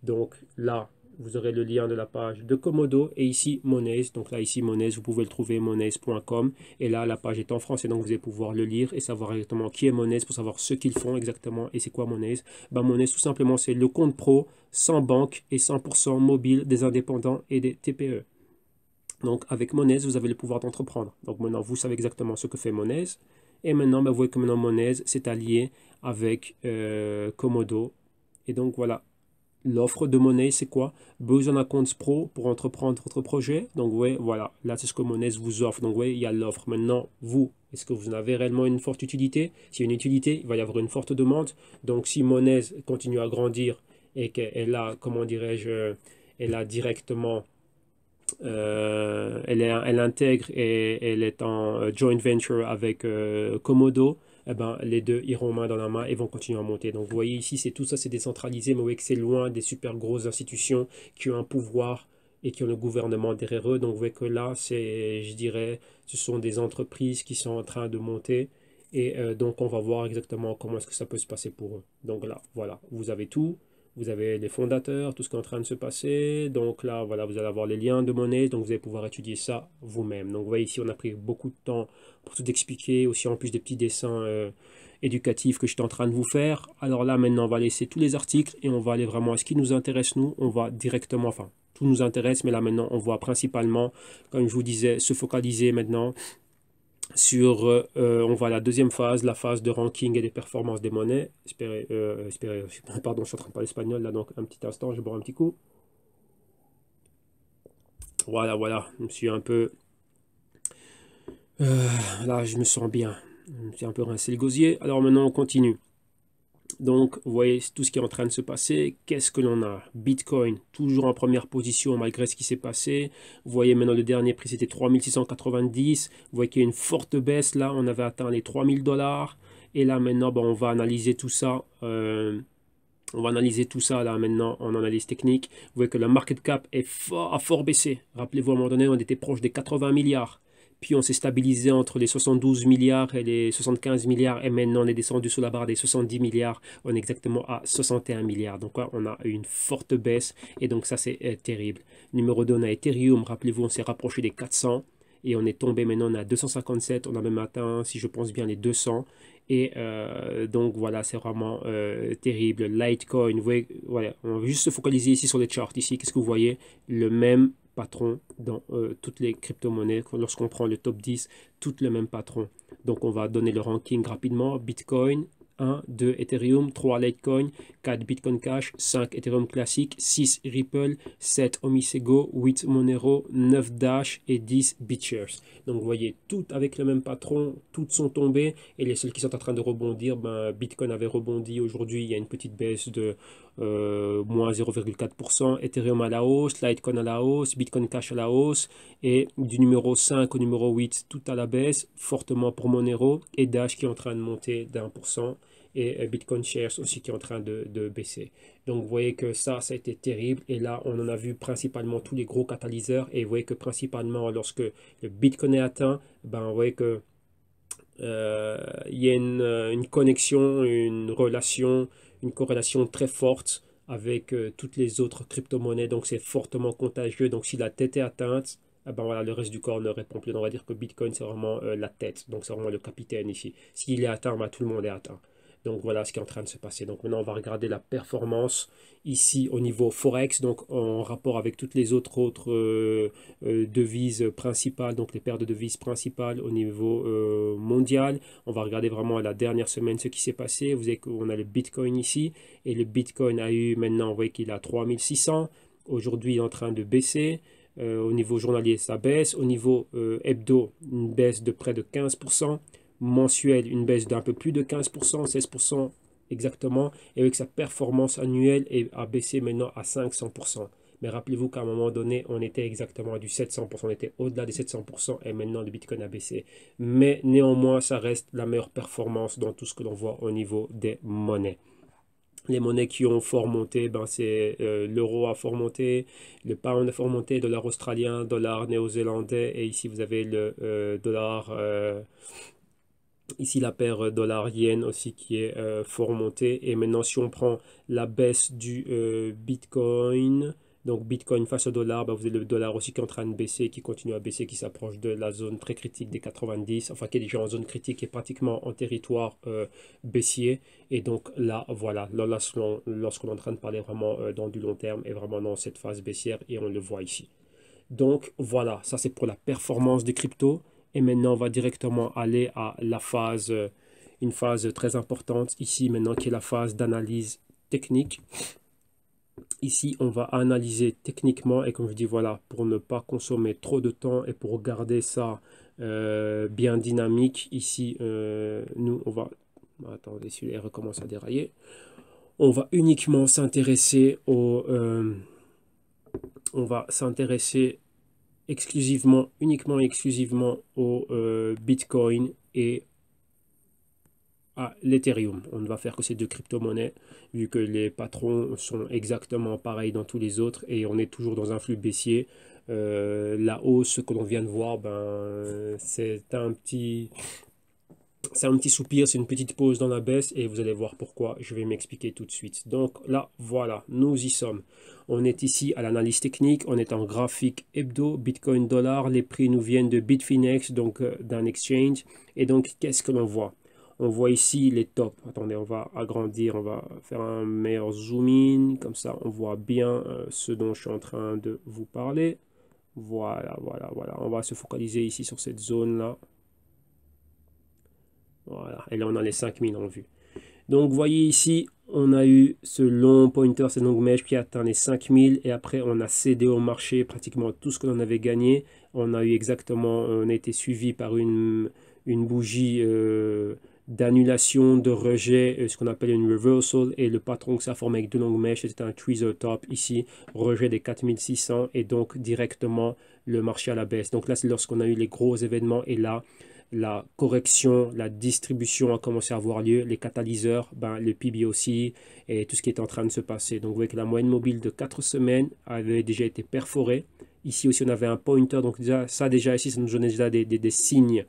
Speaker 1: Donc là, vous aurez le lien de la page de Komodo et ici Monez. Donc là, ici Monez, vous pouvez le trouver monez.com. Et là, la page est en français, donc vous allez pouvoir le lire et savoir exactement qui est Monez pour savoir ce qu'ils font exactement et c'est quoi Monez. Ben, Monez, tout simplement, c'est le compte pro sans banque et 100% mobile des indépendants et des TPE. Donc avec Monez, vous avez le pouvoir d'entreprendre. Donc maintenant, vous savez exactement ce que fait Monez. Et maintenant, ben, vous voyez que maintenant Monez s'est allié avec Komodo. Et donc voilà. L'offre de Monez, c'est quoi? Besoin d'un compte pro pour entreprendre votre projet. Donc, ouais, voilà, là, c'est ce que Monez vous offre. Donc, ouais, il y a l'offre. Maintenant, vous, est-ce que vous en avez réellement une forte utilité? S'il y a une utilité, il va y avoir une forte demande. Donc, si Monez continue à grandir et qu'elle a, comment dirais-je, elle a directement, elle intègre et elle est en joint venture avec Komodo, eh ben, les deux iront main dans la main et vont continuer à monter. Donc vous voyez ici, tout ça c'est décentralisé, mais vous voyez que c'est loin des super grosses institutions qui ont un pouvoir et qui ont le gouvernement derrière eux. Donc vous voyez que là, je dirais, ce sont des entreprises qui sont en train de monter. Et donc on va voir exactement comment est-ce que ça peut se passer pour eux. Donc là, voilà, vous avez tout. Vous avez les fondateurs, tout ce qui est en train de se passer. Donc là, voilà, vous allez avoir les liens de monnaie. Donc vous allez pouvoir étudier ça vous-même. Donc vous voyez ici, on a pris beaucoup de temps pour tout expliquer. Aussi en plus des petits dessins éducatifs que j'étais en train de vous faire. Alors là, maintenant, on va laisser tous les articles et on va aller vraiment à ce qui nous intéresse, nous. On va directement, enfin, tout nous intéresse, mais là maintenant, on voit principalement, comme je vous disais, se focaliser maintenant sur, on voit la deuxième phase, la phase de ranking et des performances des monnaies. Pardon, je suis en train de parler espagnol là, donc un petit instant, je bois un petit coup. Voilà, voilà, je me suis un peu, là, je me sens bien. Je me suis un peu rincé le gosier. Alors maintenant, on continue. Donc, vous voyez tout ce qui est en train de se passer. Qu'est-ce que l'on a? Bitcoin, toujours en première position malgré ce qui s'est passé. Vous voyez maintenant le dernier prix, c'était 3690. Vous voyez qu'il y a une forte baisse là. On avait atteint les 3000 dollars. Et là maintenant, on va analyser tout ça. On va analyser tout ça là maintenant en analyse technique. Vous voyez que le market cap a fort baissé. Rappelez-vous, à un moment donné, on était proche des 80 milliards. Puis on s'est stabilisé entre les 72 milliards et les 75 milliards. Et maintenant, on est descendu sous la barre des 70 milliards. On est exactement à 61 milliards. Donc là, on a une forte baisse. Et donc ça, c'est terrible. Numéro 2, on a Ethereum. Rappelez-vous, on s'est rapproché des 400. Et on est tombé maintenant, on est à 257. On a même atteint, si je pense bien, les 200. Et donc voilà, c'est vraiment terrible. Litecoin, vous voyez, voilà, on va juste se focaliser ici sur les charts. Ici, qu'est-ce que vous voyez? Le même patron dans toutes les crypto-monnaies. Lorsqu'on prend le top 10, tout le même patron. Donc on va donner le ranking rapidement. Bitcoin, 1, 2 Ethereum, 3 Litecoin, 4 Bitcoin Cash, 5 Ethereum classique, 6 Ripple, 7 Omisego, 8 Monero, 9 Dash et 10 BitShares. Donc vous voyez, toutes avec le même patron, toutes sont tombées et les seuls qui sont en train de rebondir, Bitcoin avait rebondi aujourd'hui, il y a une petite baisse de moins 0,4%, Ethereum à la hausse, Litecoin à la hausse, Bitcoin Cash à la hausse et du numéro 5 au numéro 8, tout à la baisse, fortement pour Monero et Dash qui est en train de monter d'1% et Bitcoin Shares aussi qui est en train de baisser. Donc vous voyez que ça a été terrible et là on en a vu principalement tous les gros catalyseurs et vous voyez que principalement lorsque le Bitcoin est atteint, vous voyez que il y a une connexion, une relation, une corrélation très forte avec toutes les autres crypto-monnaies. Donc c'est fortement contagieux. Donc si la tête est atteinte, voilà, le reste du corps ne répond plus. On va dire que Bitcoin, c'est vraiment la tête. Donc c'est vraiment le capitaine ici. S'il est atteint, tout le monde est atteint. Donc voilà ce qui est en train de se passer. Donc maintenant, on va regarder la performance ici au niveau Forex, donc en rapport avec toutes les autres devises principales, donc les paires de devises principales au niveau mondial. On va regarder vraiment la dernière semaine ce qui s'est passé. Vous voyez qu'on a le Bitcoin ici, et le Bitcoin a eu maintenant, vous voyez qu'il a 3600. Aujourd'hui, il est en train de baisser. Au niveau journalier, ça baisse. Au niveau hebdo, une baisse de près de 15%. Mensuel, une baisse d'un peu plus de 15%, 16% exactement. Et avec sa performance annuelle, a baissé maintenant à 500%. Mais rappelez-vous qu'à un moment donné, on était exactement à du 700%. On était au-delà des 700% et maintenant le Bitcoin a baissé. Mais néanmoins, ça reste la meilleure performance dans tout ce que l'on voit au niveau des monnaies. Les monnaies qui ont fort monté, c'est l'euro a fort monté, le pound a fort monté, dollar australien, dollar néo-zélandais, et ici vous avez le dollar, ici la paire dollar-yen aussi qui est fort montée. Et maintenant si on prend la baisse du Bitcoin, donc Bitcoin face au dollar, vous avez le dollar aussi qui est en train de baisser, qui continue à baisser, qui s'approche de la zone très critique des 90, enfin qui est déjà en zone critique et pratiquement en territoire baissier. Et donc là, voilà, lorsqu'on est en train de parler vraiment dans du long terme et vraiment dans cette phase baissière, et on le voit ici. Donc voilà, ça c'est pour la performance des cryptos. Et maintenant, on va directement aller à la phase, une phase très importante ici maintenant, qui est la phase d'analyse technique. Ici, on va analyser techniquement et comme je dis, voilà, pour ne pas consommer trop de temps et pour garder ça bien dynamique, ici, nous, on va... Attendez, celui-là recommence à dérailler. On va uniquement s'intéresser au... on va s'intéresser uniquement et exclusivement au Bitcoin et à l'Ethereum. On ne va faire que ces deux crypto-monnaies, vu que les patrons sont exactement pareils dans tous les autres et on est toujours dans un flux baissier. La hausse que l'on vient de voir, c'est un petit C'est un petit soupir, c'est une petite pause dans la baisse et vous allez voir pourquoi, je vais m'expliquer tout de suite. Donc là, voilà, nous y sommes. On est ici à l'analyse technique, on est en graphique hebdo, Bitcoin dollar, les prix nous viennent de Bitfinex, donc d'un exchange. Et donc, qu'est-ce que l'on voit? On voit ici les tops. Attendez, on va agrandir, on va faire un meilleur zoom in, comme ça on voit bien ce dont je suis en train de vous parler. Voilà, voilà, voilà. On va se focaliser ici sur cette zone-là. Voilà, et là on a les 5000 en vue. Donc vous voyez ici, on a eu ce long pointer, cette longue mèche qui a atteint les 5000 et après on a cédé au marché pratiquement tout ce que l'on avait gagné. On a eu exactement, on a été suivi par une bougie d'annulation, de rejet, ce qu'on appelle une reversal et le patron que ça formait avec deux longues mèches, c'était un tweezer top ici, rejet des 4600 et donc directement le marché à la baisse. Donc là c'est lorsqu'on a eu les gros événements et là la correction, la distribution a commencé à avoir lieu, les catalyseurs, ben, le PB aussi, et tout ce qui est en train de se passer. Donc vous voyez que la moyenne mobile de 4 semaines avait déjà été perforée. Ici aussi on avait un pointer, donc déjà ici ça nous donnait déjà des signes.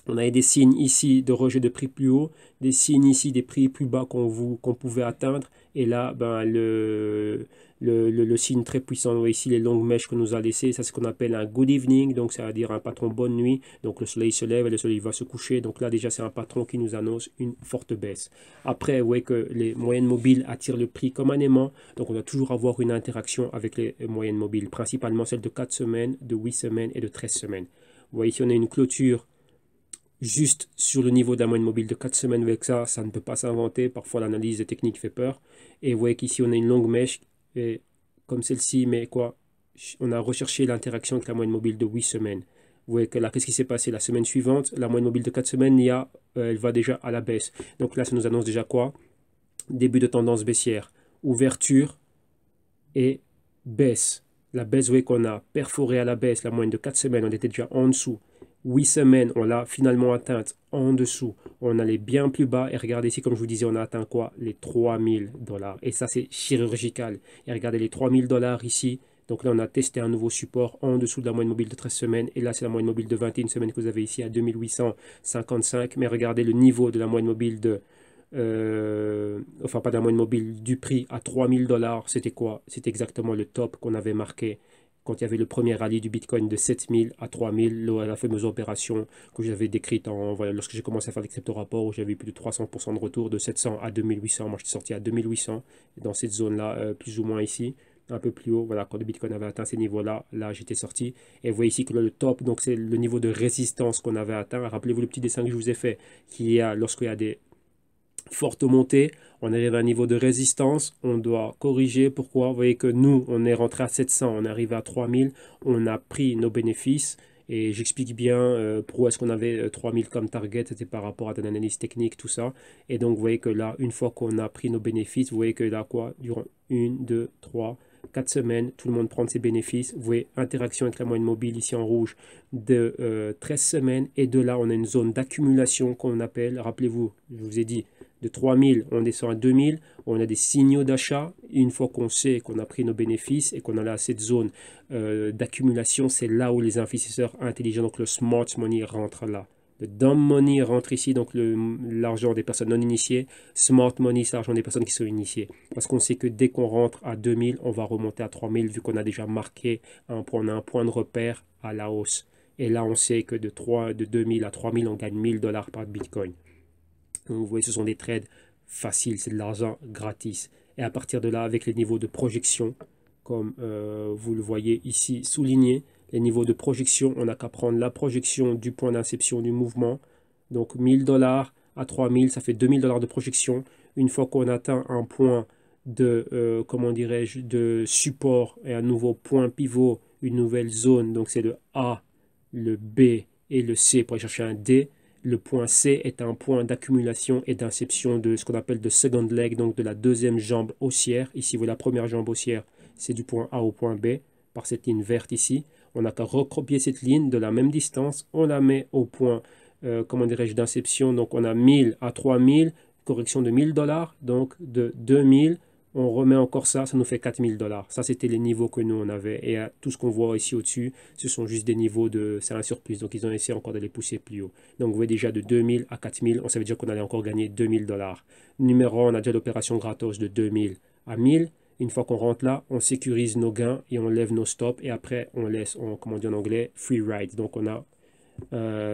Speaker 1: On avait des signes ici de rejet de prix plus haut, des signes ici des prix plus bas qu'on pouvait atteindre. Et là, ben, le signe très puissant, ici les longues mèches que nous a laissé, ça c'est ce qu'on appelle un good evening, donc ça veut dire un patron bonne nuit. Donc le soleil se lève et le soleil va se coucher. Donc là déjà c'est un patron qui nous annonce une forte baisse. Après, vous voyez que les moyennes mobiles attirent le prix comme un aimant. Donc on doit toujours avoir une interaction avec les moyennes mobiles, principalement celles de 4 semaines, de 8 semaines et de 13 semaines. Vous voyez ici on a une clôture juste sur le niveau de la moyenne mobile de 4 semaines avec ça, ça ne peut pas s'inventer. Parfois, l'analyse technique fait peur. Et vous voyez qu'ici, on a une longue mèche, et comme celle-ci, mais quoi, on a recherché l'interaction avec la moyenne mobile de 8 semaines. Vous voyez que là, qu'est-ce qui s'est passé la semaine suivante? La moyenne mobile de 4 semaines, elle va déjà à la baisse. Donc là, ça nous annonce déjà quoi? Début de tendance baissière. Ouverture et baisse. La baisse, vous voyez qu'on a perforé à la baisse la moyenne de 4 semaines, on était déjà en dessous. 8 semaines, on l'a finalement atteinte en dessous. On allait bien plus bas. Et regardez ici, comme je vous disais, on a atteint quoi? Les 3000 $. Et ça, c'est chirurgical. Et regardez les 3000 $ ici. Donc là, on a testé un nouveau support en dessous de la moyenne mobile de 13 semaines. Et là, c'est la moyenne mobile de 21 semaines que vous avez ici à 2855. Mais regardez le niveau de la moyenne mobile de enfin pas de la moyenne mobile du prix à 3000 $, c'était quoi? C'était exactement le top qu'on avait marqué quand il y avait le premier rallye du Bitcoin de 7000 à 3000, la fameuse opération que j'avais décrite voilà, lorsque j'ai commencé à faire des crypto-rapports où j'avais plus de 300% de retour de 700 à 2800. Moi, je suis sorti à 2800 dans cette zone-là, plus ou moins ici, un peu plus haut. Voilà, quand le Bitcoin avait atteint ces niveaux-là, là, j'étais sorti. Et vous voyez ici que le top, donc c'est le niveau de résistance qu'on avait atteint. Rappelez-vous le petit dessin que je vous ai fait, qu'il y a lorsqu'il y a des forte montée, on arrive à un niveau de résistance, on doit corriger. Pourquoi? Vous voyez que nous, on est rentré à 700, on est arrivé à 3000, on a pris nos bénéfices. Et j'explique bien pourquoi est-ce qu'on avait 3000 comme target, c'était par rapport à une analyse technique, tout ça. Et donc, vous voyez que là, une fois qu'on a pris nos bénéfices, vous voyez que là, quoi, durant 1, 2, 3, 4 semaines, tout le monde prend ses bénéfices. Vous voyez, interaction avec la moyenne mobile ici en rouge de 13 semaines. Et de là, on a une zone d'accumulation qu'on appelle, rappelez-vous, je vous ai dit, de 3000, on descend à 2000, on a des signaux d'achat. Une fois qu'on sait qu'on a pris nos bénéfices et qu'on a là cette zone d'accumulation, c'est là où les investisseurs intelligents, donc le smart money rentre là. Le dumb money rentre ici, donc l'argent des personnes non initiées. Smart money, c'est l'argent des personnes qui sont initiées. Parce qu'on sait que dès qu'on rentre à 2000, on va remonter à 3000 vu qu'on a déjà marqué on a un point de repère à la hausse. Et là, on sait que de 2000 à 3000, on gagne 1000 $ par Bitcoin. Donc, vous voyez, ce sont des trades faciles, c'est de l'argent gratis. Et à partir de là, avec les niveaux de projection, comme vous le voyez ici souligné, les niveaux de projection, on n'a qu'à prendre la projection du point d'inception du mouvement. Donc 1000 $ à 3000, ça fait 2000 $ de projection. Une fois qu'on atteint un point de, comment dirais-je, de support et un nouveau point pivot, une nouvelle zone, donc c'est le A, le B et le C pour aller chercher un D. Le point C est un point d'accumulation et d'inception de ce qu'on appelle de second leg, donc de la deuxième jambe haussière. Ici, vous voyez la première jambe haussière, c'est du point A au point B, par cette ligne verte ici. On n'a qu'à recopier cette ligne de la même distance, on la met au point, comment dirais-je, d'inception. Donc on a 1000 à 3000, correction de 1000 $, donc de 2000 On remet encore ça, ça nous fait 4000 $. Ça, c'était les niveaux que nous, on avait. Et tout ce qu'on voit ici au-dessus, ce sont juste des niveaux de... C'est un surplus. Donc, ils ont essayé encore de les pousser plus haut. Donc, vous voyez déjà de 2000 à 4000, on savait dire qu'on allait encore gagner 2000 $. Numéro 1, on a déjà l'opération gratos de 2000 à 1000. Une fois qu'on rentre là, on sécurise nos gains et on lève nos stops. Et après, on laisse, comment on dit en anglais, free ride. Donc, on a...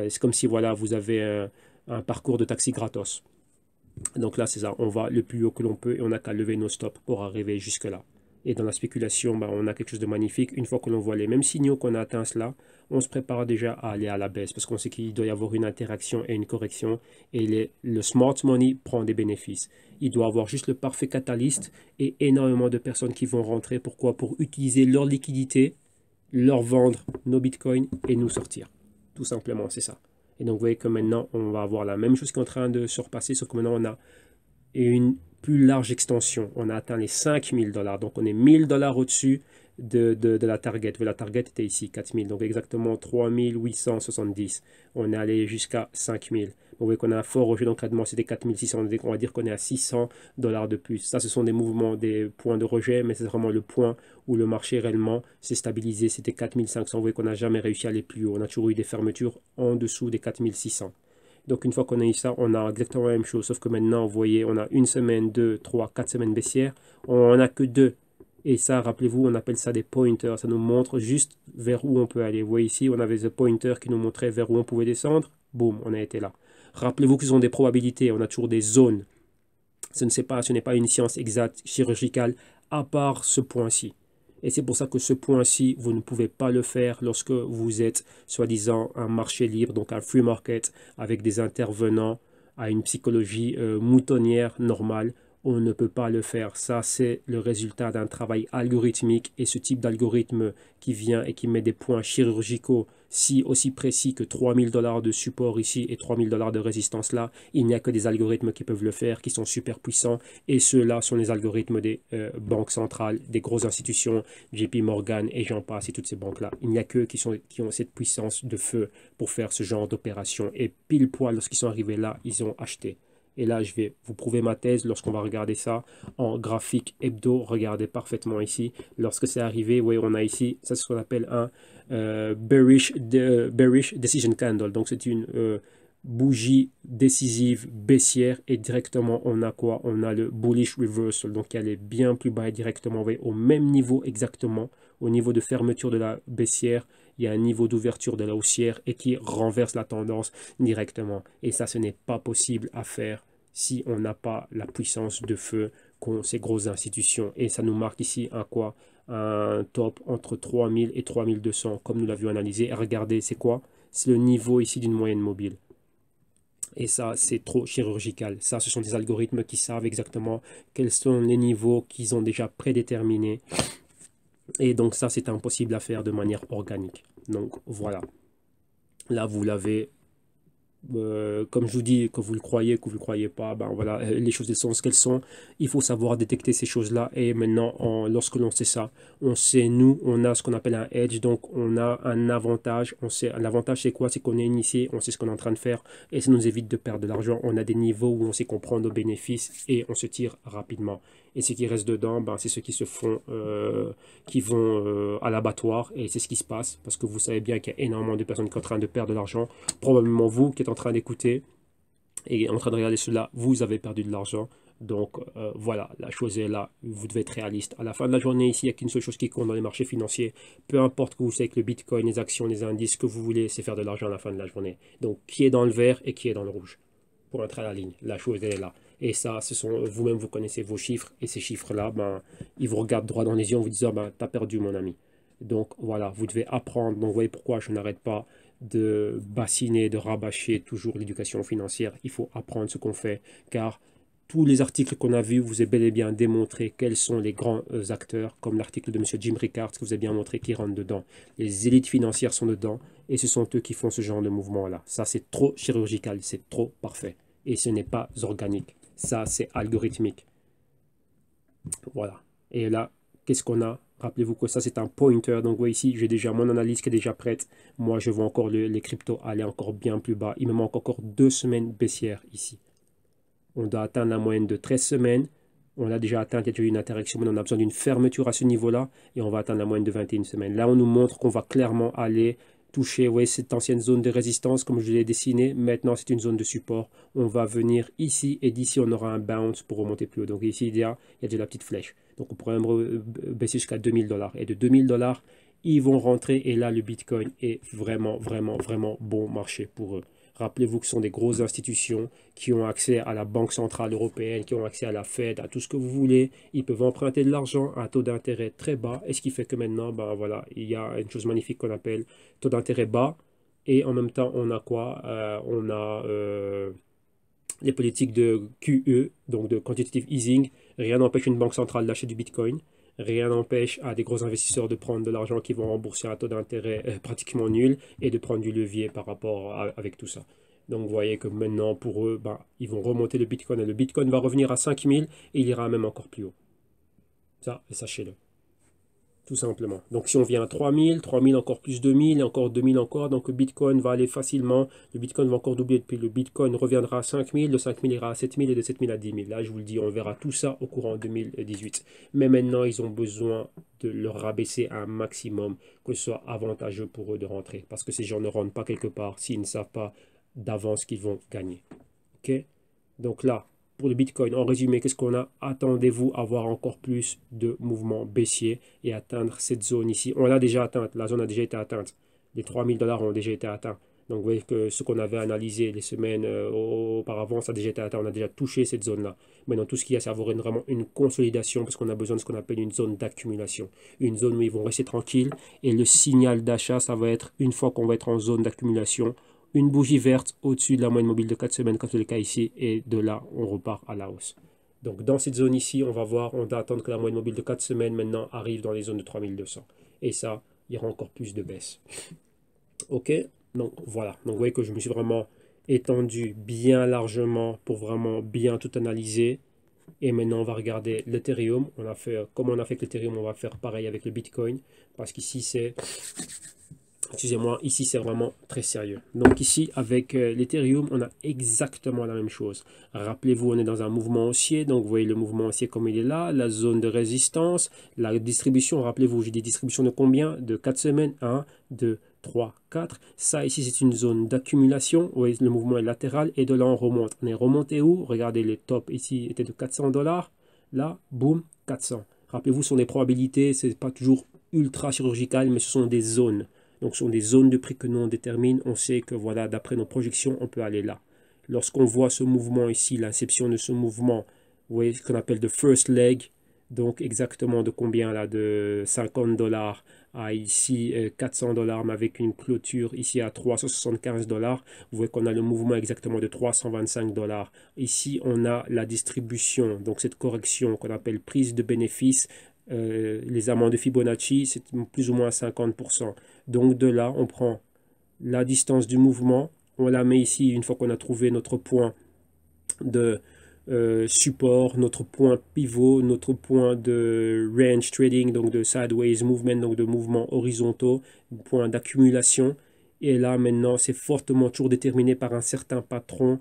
Speaker 1: c'est comme si, voilà, vous avez un parcours de taxi gratos. Donc là, c'est ça, on va le plus haut que l'on peut et on n'a qu'à lever nos stops pour arriver jusque-là. Et dans la spéculation, on a quelque chose de magnifique. Une fois que l'on voit les mêmes signaux qu'on a atteints cela, on se prépare déjà à aller à la baisse parce qu'on sait qu'il doit y avoir une interaction et une correction et le smart money prend des bénéfices. Il doit avoir juste le parfait catalyste et énormément de personnes qui vont rentrer. Pourquoi? Pour utiliser leur liquidité, leur vendre nos bitcoins et nous sortir. Tout simplement, c'est ça. Et donc, vous voyez que maintenant, on va avoir la même chose qui est en train de se repasser, sauf que maintenant, on a une plus large extension. On a atteint les 5000 $. Donc, on est 1000 $ au-dessus de la target. La target était ici, 4000. Donc, exactement 3870. On est allé jusqu'à 5000. Vous voyez qu'on a un fort rejet d'encadrement, c'était 4600. On va dire qu'on est à 600 $ de plus. Ça, ce sont des mouvements, des points de rejet, mais c'est vraiment le point où le marché réellement s'est stabilisé. C'était 4500. Vous voyez qu'on n'a jamais réussi à aller plus haut. On a toujours eu des fermetures en dessous des 4600. Donc, une fois qu'on a eu ça, on a exactement la même chose. Sauf que maintenant, vous voyez, on a une semaine, 2, 3, 4 semaines baissières. On n'a que 2. Et ça, rappelez-vous, on appelle ça des pointers. Ça nous montre juste vers où on peut aller. Vous voyez ici, on avait ce pointer qui nous montrait vers où on pouvait descendre. Boum, on a été là. Rappelez-vous qu'ils ont des probabilités. On a toujours des zones. Ce n'est pas une science exacte, chirurgicale, à part ce point-ci. Et c'est pour ça que ce point-ci, vous ne pouvez pas le faire lorsque vous êtes, soi-disant, un marché libre, donc un free market, avec des intervenants à une psychologie moutonnière normale. On ne peut pas le faire. Ça, c'est le résultat d'un travail algorithmique. Et ce type d'algorithme qui vient et qui met des points chirurgicaux aussi précis que 3000 $ de support ici et 3000 $ de résistance là, il n'y a que des algorithmes qui peuvent le faire, qui sont super puissants. Et ceux-là sont les algorithmes des banques centrales, des grosses institutions, JP Morgan et j'en passe, et toutes ces banques-là. Il n'y a qu'eux qui ont cette puissance de feu pour faire ce genre d'opération. Et pile poil, lorsqu'ils sont arrivés là, ils ont acheté. Et là, je vais vous prouver ma thèse lorsqu'on va regarder ça en graphique hebdo. Regardez parfaitement ici. Lorsque c'est arrivé, vous voyez, on a ici, ça c'est ce qu'on appelle un bearish decision candle. Donc, c'est une bougie décisive baissière. Et directement, on a quoi? On a le bullish reversal. Donc, elle est bien plus bas et directement, vous voyez, au même niveau exactement. Au niveau de fermeture de la baissière, il y a un niveau d'ouverture de la haussière et qui renverse la tendance directement. Et ça, ce n'est pas possible à faire si on n'a pas la puissance de feu qu'ont ces grosses institutions. Et ça nous marque ici un quoi? Un top entre 3000 et 3200, comme nous l'avions analysé. Et regardez, c'est quoi? C'est le niveau ici d'une moyenne mobile. Et ça, c'est trop chirurgical. Ça, ce sont des algorithmes qui savent exactement quels sont les niveaux qu'ils ont déjà prédéterminés. Et donc ça, c'est impossible à faire de manière organique. Donc voilà. Là, vous l'avez. Comme je vous dis, que vous le croyez, que vous ne le croyez pas, ben voilà, les choses elles sont ce qu'elles sont. Il faut savoir détecter ces choses-là. Et maintenant, lorsque l'on sait ça, on sait, nous, on a ce qu'on appelle un edge. Donc, on a un avantage. On sait, l'avantage, c'est quoi? C'est qu'on est initié, on sait ce qu'on est en train de faire. Et ça nous évite de perdre de l'argent. On a des niveaux où on sait qu'on prend nos bénéfices et on se tire rapidement. Et ce qui reste dedans, ben, c'est ceux qui se font, qui vont à l'abattoir. Et c'est ce qui se passe. Parce que vous savez bien qu'il y a énormément de personnes qui sont en train de perdre de l'argent. Probablement vous qui êtes en train d'écouter et en train de regarder cela, vous avez perdu de l'argent. Donc voilà, la chose est là, vous devez être réaliste. À la fin de la journée, ici, il n'y a qu'une seule chose qui compte dans les marchés financiers. Peu importe que vous savez que le Bitcoin, les actions, les indices, ce que vous voulez, c'est faire de l'argent à la fin de la journée. Donc qui est dans le vert et qui est dans le rouge pour entrer à la ligne. La chose elle est là. Et ça, ce sont vous-même, vous connaissez vos chiffres. Et ces chiffres-là, ben, ils vous regardent droit dans les yeux en vous disant, ben, t'as perdu mon ami. Donc voilà, vous devez apprendre. Donc vous voyez pourquoi je n'arrête pas de bassiner, de rabâcher toujours l'éducation financière. Il faut apprendre ce qu'on fait, car tous les articles qu'on a vus vous avez bel et bien démontré quels sont les grands acteurs, comme l'article de M. Jim Rickards que vous avez bien montré qui rentre dedans. Les élites financières sont dedans et ce sont eux qui font ce genre de mouvement-là. Ça, c'est trop chirurgical, c'est trop parfait et ce n'est pas organique. Ça, c'est algorithmique. Voilà. Et là, qu'est-ce qu'on a? Rappelez-vous que ça, c'est un pointer. Donc, vous voyez ici, j'ai déjà mon analyse qui est déjà prête. Moi, je vois encore les cryptos aller encore bien plus bas. Il me manque encore 2 semaines baissières ici. On doit atteindre la moyenne de 13 semaines. On a déjà atteint, il y a déjà eu une interaction, mais on a besoin d'une fermeture à ce niveau-là et on va atteindre la moyenne de 21 semaines. Là, on nous montre qu'on va clairement aller toucher, vous voyez, cette ancienne zone de résistance comme je l'ai dessiné. Maintenant, c'est une zone de support. On va venir ici et d'ici, on aura un bounce pour remonter plus haut. Donc ici, il y a déjà la petite flèche. Donc on pourrait même baisser jusqu'à 2000 $. Et de 2000 $, ils vont rentrer et là, le Bitcoin est vraiment, vraiment, vraiment bon marché pour eux. Rappelez-vous que ce sont des grosses institutions qui ont accès à la Banque Centrale Européenne, qui ont accès à la Fed, à tout ce que vous voulez. Ils peuvent emprunter de l'argent à un taux d'intérêt très bas. Et ce qui fait que maintenant, ben voilà, il y a une chose magnifique qu'on appelle taux d'intérêt bas. Et en même temps, on a quoi? On a les politiques de QE, donc de quantitative easing. Rien n'empêche une banque centrale d'acheter du Bitcoin. Rien n'empêche à des gros investisseurs de prendre de l'argent qui vont rembourser à un taux d'intérêt pratiquement nul et de prendre du levier par rapport avec tout ça. Donc vous voyez que maintenant pour eux, ben, ils vont remonter le Bitcoin et le Bitcoin va revenir à 5000 et il ira même encore plus haut. Ça, sachez-le. Tout simplement. Donc si on vient à 3000, 3000 encore plus 2000 et encore 2000 encore, donc le Bitcoin va aller facilement, le Bitcoin va encore doubler, puis le Bitcoin reviendra à 5000, de 5000 ira à 7000 et de 7000 à 10 000. Là, je vous le dis, on verra tout ça au courant 2018. Mais maintenant, ils ont besoin de le rabaisser à un maximum, que ce soit avantageux pour eux de rentrer. Parce que ces gens ne rentrent pas quelque part s'ils ne savent pas d'avance qu'ils vont gagner. OK? Donc là, pour le Bitcoin, en résumé, qu'est-ce qu'on a? Attendez-vous à avoir encore plus de mouvements baissiers et atteindre cette zone ici. On l'a déjà atteinte, la zone a déjà été atteinte. Les 3000 $ ont déjà été atteints. Donc vous voyez que ce qu'on avait analysé les semaines auparavant, ça a déjà été atteint. On a déjà touché cette zone-là. Maintenant, tout ce qu'il y a, c'est avoir vraiment une consolidation parce qu'on a besoin de ce qu'on appelle une zone d'accumulation. Une zone où ils vont rester tranquilles. Et le signal d'achat, ça va être une fois qu'on va être en zone d'accumulation, une bougie verte au-dessus de la moyenne mobile de 4 semaines, comme c'est le cas ici, et de là, on repart à la hausse. Donc dans cette zone ici, on va voir, on va attendre que la moyenne mobile de 4 semaines maintenant arrive dans les zones de 3200. Et ça, il y aura encore plus de baisse. Ok, donc voilà. Donc vous voyez que je me suis vraiment étendu bien largement pour vraiment bien tout analyser. Et maintenant, on va regarder l'Ethereum. On a fait, comme on a fait avec l'Ethereum, on va faire pareil avec le Bitcoin. Parce qu'ici, c'est... Excusez-moi, ici c'est vraiment très sérieux. Donc ici, avec l'Ethereum, on a exactement la même chose. Rappelez-vous, on est dans un mouvement haussier. Donc vous voyez le mouvement haussier comme il est là, la zone de résistance, la distribution. Rappelez-vous, j'ai des distributions de combien? De 4 semaines. 1, 2, 3, 4. Ça ici, c'est une zone d'accumulation. Vous voyez, le mouvement est latéral et de là, on remonte. On est remonté où? Regardez, les tops ici étaient de 400 $. Là, boum, 400. Rappelez-vous, ce sont des probabilités. Ce n'est pas toujours ultra chirurgical, mais ce sont des zones. Donc, ce sont des zones de prix que nous on détermine. On sait que voilà, d'après nos projections, on peut aller là. Lorsqu'on voit ce mouvement ici, l'inception de ce mouvement, vous voyez ce qu'on appelle de first leg. Donc, exactement de combien là? De 50 $ à ici 400 $, mais avec une clôture ici à 375 $. Vous voyez qu'on a le mouvement exactement de 325 $. Ici, on a la distribution, donc cette correction qu'on appelle prise de bénéfice. Les amounts de Fibonacci, c'est plus ou moins 50%. Donc de là, on prend la distance du mouvement, on la met ici une fois qu'on a trouvé notre point de support, notre point pivot, notre point de range trading, donc de sideways movement, donc de mouvements horizontaux, point d'accumulation. Et là, maintenant, c'est fortement toujours déterminé par un certain patron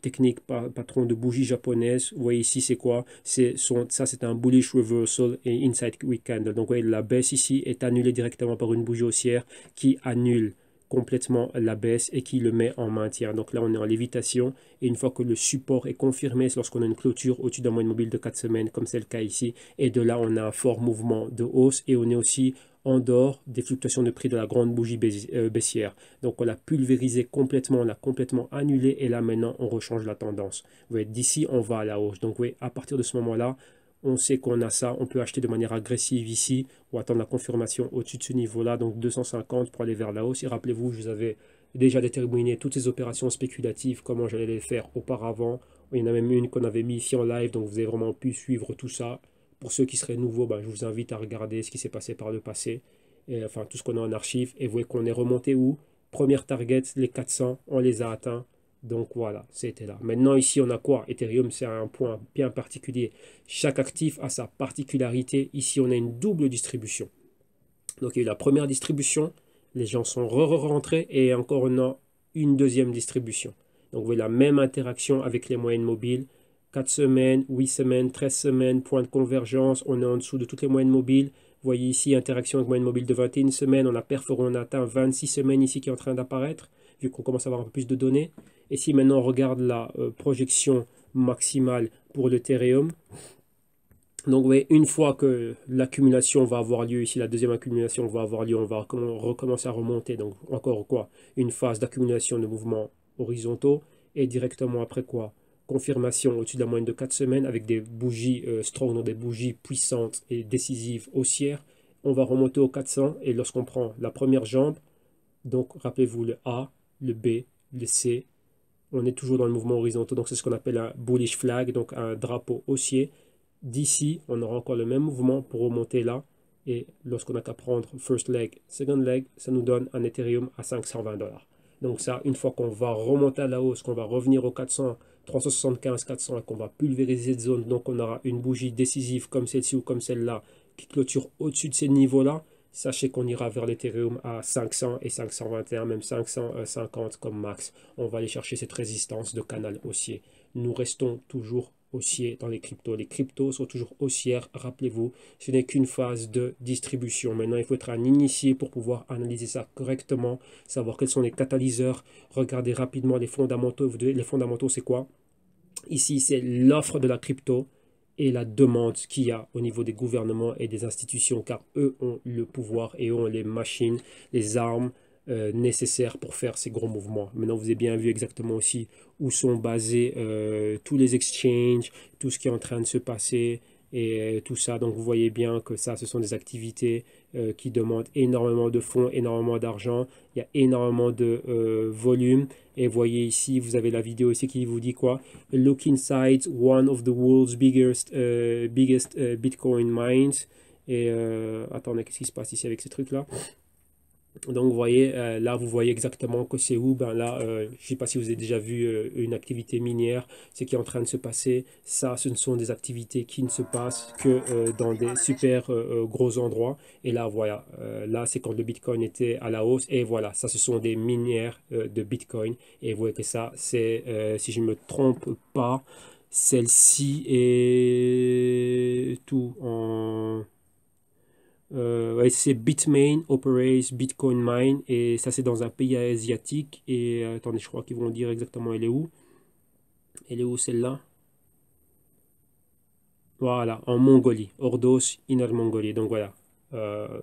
Speaker 1: technique, patron de bougie japonaise. Vous voyez ici, c'est quoi? Ça, c'est un bullish reversal et inside week candle. Donc, vous voyez, la baisse ici est annulée directement par une bougie haussière qui annule complètement la baisse et qui le met en maintien. Donc là, on est en lévitation. Et une fois que le support est confirmé, c'est lorsqu'on a une clôture au-dessus d'un moyenne mobile de 4 semaines, comme c'est le cas ici. Et de là, on a un fort mouvement de hausse et on est aussi en dehors des fluctuations de prix de la grande bougie baissière. Donc on l'a pulvérisé complètement, on l'a complètement annulé et là maintenant on rechange la tendance. Vous voyez, d'ici on va à la hausse. Donc vous voyez, à partir de ce moment-là, on sait qu'on a ça, on peut acheter de manière agressive ici ou attendre la confirmation au-dessus de ce niveau-là, donc 250 pour aller vers la hausse. Et rappelez-vous, je vous avais déjà déterminé toutes ces opérations spéculatives, comment j'allais les faire auparavant. Il y en a même une qu'on avait mis ici en live, donc vous avez vraiment pu suivre tout ça. Pour ceux qui seraient nouveaux, je vous invite à regarder ce qui s'est passé par le passé, et, enfin tout ce qu'on a en archive. Et vous voyez qu'on est remonté où? Première target, les 400, on les a atteints. Donc voilà, c'était là. Maintenant ici, on a quoi? Ethereum, c'est un point bien particulier. Chaque actif a sa particularité. Ici, on a une double distribution. Donc il y a eu la première distribution, les gens sont rentrés et encore on a une deuxième distribution. Donc vous voyez la même interaction avec les moyennes mobiles 4 semaines, 8 semaines, 13 semaines, point de convergence, on est en dessous de toutes les moyennes mobiles. Vous voyez ici, interaction avec moyenne mobile de 21 semaines, on a perforé, on a atteint 26 semaines ici qui est en train d'apparaître, vu qu'on commence à avoir un peu plus de données. Et si maintenant on regarde la projection maximale pour l'Ethereum, donc, vous voyez, une fois que l'accumulation va avoir lieu, ici la deuxième accumulation va avoir lieu, on va recommencer à remonter. Donc, encore quoi? Une phase d'accumulation de mouvements horizontaux et directement après quoi? Confirmation au-dessus de la moyenne de 4 semaines avec des bougies strong, donc des bougies puissantes et décisives haussières. On va remonter au 400 et lorsqu'on prend la première jambe, donc rappelez-vous le A, le B, le C, on est toujours dans le mouvement horizontal, donc c'est ce qu'on appelle un bullish flag, donc un drapeau haussier. D'ici, on aura encore le même mouvement pour remonter là. Et lorsqu'on a qu'à prendre first leg, second leg, ça nous donne un Ethereum à 520 $. Donc ça, une fois qu'on va remonter à la hausse, qu'on va revenir au 400, 375, 400 et qu'on va pulvériser cette zone, donc on aura une bougie décisive comme celle-ci ou comme celle-là qui clôture au-dessus de ces niveaux-là. Sachez qu'on ira vers l'Ethereum à 500 et 521, même 550 comme max. On va aller chercher cette résistance de canal haussier. Nous restons toujours haussiers dans les cryptos. Les cryptos sont toujours haussières. Rappelez-vous, ce n'est qu'une phase de distribution. Maintenant, il faut être un initié pour pouvoir analyser ça correctement, savoir quels sont les catalyseurs. Regardez rapidement les fondamentaux. Les fondamentaux, c'est quoi? Ici, c'est l'offre de la crypto et la demande qu'il y a au niveau des gouvernements et des institutions, car eux ont le pouvoir et eux ont les machines, les armes nécessaires pour faire ces gros mouvements. Maintenant, vous avez bien vu exactement aussi où sont basés tous les exchanges, tout ce qui est en train de se passer et tout ça. Donc, vous voyez bien que ça, ce sont des activités qui demandent énormément de fonds, énormément d'argent. Il y a énormément de volume. Et voyez ici, vous avez la vidéo ici qui vous dit quoi? Look inside one of the world's biggest Bitcoin mines. Et attendez, qu'est-ce qui se passe ici avec ces trucs-là? Donc, vous voyez, là, vous voyez exactement que c'est où. Ben là, je ne sais pas si vous avez déjà vu une activité minière, ce qui est en train de se passer. Ça, ce ne sont des activités qui ne se passent que dans des super gros endroits. Et là, voilà, là, c'est quand le Bitcoin était à la hausse. Et voilà, ça, ce sont des minières de Bitcoin. Et vous voyez que ça, c'est, si je ne me trompe pas, celle-ci est tout en... ouais, c'est Bitmain Operates Bitcoin Mine et ça c'est dans un pays asiatique et attendez je crois qu'ils vont dire exactement elle est où celle-là, voilà, en Mongolie, Ordos, Inner Mongolie. Donc voilà,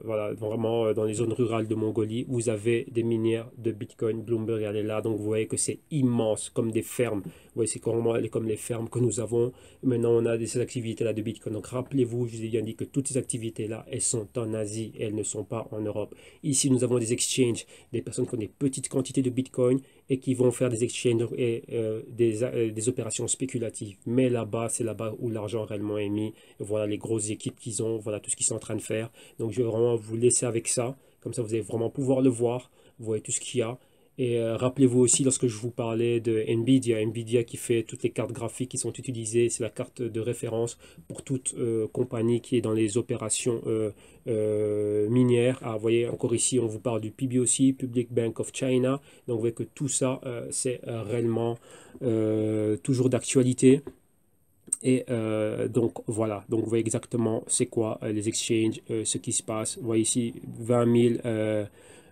Speaker 1: voilà, vraiment dans les zones rurales de Mongolie, vous avez des minières de Bitcoin. Bloomberg, elle est là, donc vous voyez que c'est immense, comme des fermes. Vous voyez, c'est comme les fermes que nous avons. Maintenant, on a ces activités-là de Bitcoin. Donc rappelez-vous, je vous ai bien dit que toutes ces activités-là, elles sont en Asie, elles ne sont pas en Europe. Ici, nous avons des exchanges, des personnes qui ont des petites quantités de Bitcoin et qui vont faire des exchanges et des opérations spéculatives. Mais là-bas, c'est là-bas où l'argent réellement est mis. Voilà les grosses équipes qu'ils ont, voilà tout ce qu'ils sont en train de faire. Donc je vais vraiment vous laisser avec ça. Comme ça, vous allez vraiment pouvoir le voir. Vous voyez tout ce qu'il y a. Et rappelez-vous aussi, lorsque je vous parlais de Nvidia, Nvidia qui fait toutes les cartes graphiques qui sont utilisées, c'est la carte de référence pour toute compagnie qui est dans les opérations minières. Ah, vous voyez, encore ici, on vous parle du PBOC, Public Bank of China. Donc vous voyez que tout ça, c'est réellement toujours d'actualité. Et donc voilà, donc vous voyez exactement c'est quoi les exchanges, ce qui se passe. Vous voyez ici 20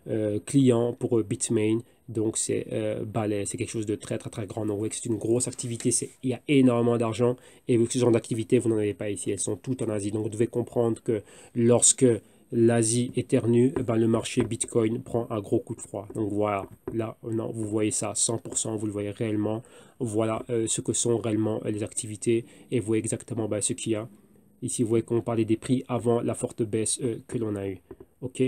Speaker 1: 000 clients pour Bitmain. Donc c'est balai, c'est quelque chose de très très très grand. Donc vous voyez que c'est une grosse activité, il y a énormément d'argent. Et ce genre d'activité, vous n'en avez pas ici, elles sont toutes en Asie. Donc vous devez comprendre que lorsque l'Asie éternue, ben, le marché Bitcoin prend un gros coup de froid. Donc voilà, là non, vous voyez ça 100%, vous le voyez réellement. Voilà ce que sont réellement les activités et vous voyez exactement ben, ce qu'il y a. Ici, vous voyez qu'on parlait des prix avant la forte baisse que l'on a eue. OK?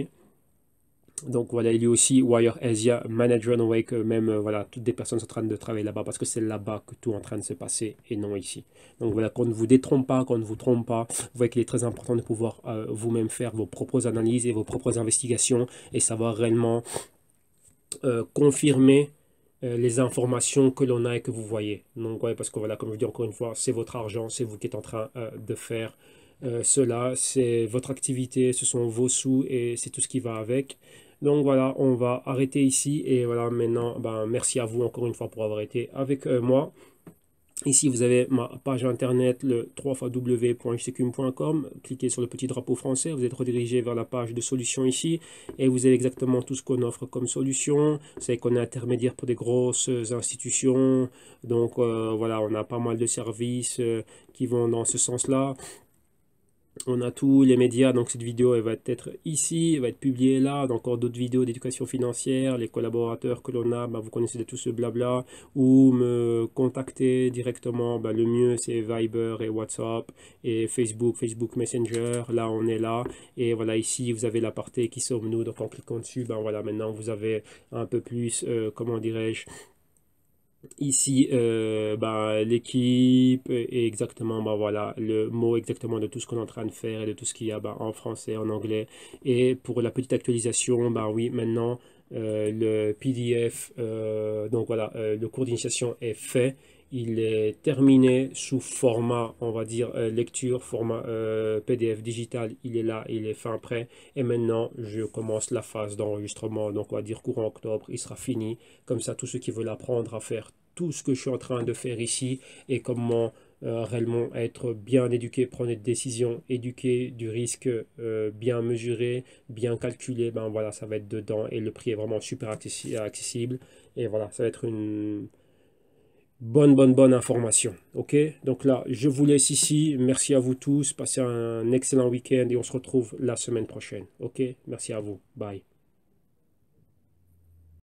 Speaker 1: Donc voilà, il y a aussi Wire Asia Manager, on voit que même voilà, toutes des personnes sont en train de travailler là-bas parce que c'est là-bas que tout est en train de se passer et non ici. Donc voilà, qu'on ne vous détrompe pas, qu'on ne vous trompe pas. Vous voyez qu'il est très important de pouvoir vous-même faire vos propres analyses et vos propres investigations et savoir réellement confirmer les informations que l'on a et que vous voyez. Donc ouais, parce que voilà, comme je dis encore une fois, c'est votre argent, c'est vous qui êtes en train de faire cela, c'est votre activité, ce sont vos sous et c'est tout ce qui va avec. Donc voilà, on va arrêter ici et voilà maintenant, ben, merci à vous encore une fois pour avoir été avec moi. Ici, vous avez ma page internet, le www.jccum.com. Cliquez sur le petit drapeau français, vous êtes redirigé vers la page de solutions ici. Et vous avez exactement tout ce qu'on offre comme solution. Vous savez qu'on est intermédiaire pour des grosses institutions. Donc voilà, on a pas mal de services qui vont dans ce sens-là. On a tous les médias, donc cette vidéo elle va être ici, elle va être publiée là, encore d'autres vidéos d'éducation financière, les collaborateurs que l'on a, vous connaissez de tout ce blabla, ou me contacter directement, le mieux c'est Viber et WhatsApp et Facebook Messenger, là on est là, et voilà ici vous avez l'aparté qui sommes-nous, donc en cliquant dessus, voilà maintenant vous avez un peu plus, comment dirais-je, ici l'équipe et exactement voilà le mot exactement de tout ce qu'on est en train de faire et de tout ce qu'il y a en français, en anglais. Et pour la petite actualisation, oui, maintenant le PDF, donc voilà, le cours d'initiation est fait. Il est terminé sous format, on va dire, lecture, format PDF digital. Il est là, il est fin prêt. Et maintenant, je commence la phase d'enregistrement. Donc, on va dire courant octobre, il sera fini. Comme ça, tous ceux qui veulent apprendre à faire tout ce que je suis en train de faire ici et comment réellement être bien éduqué, prendre des décisions éduquées, du risque bien mesuré, bien calculé, voilà, ça va être dedans et le prix est vraiment super accessible et voilà, ça va être une bonne information. Ok, donc là, je vous laisse ici. Merci à vous tous. Passez un excellent week-end et on se retrouve la semaine prochaine. Ok, merci à vous. Bye.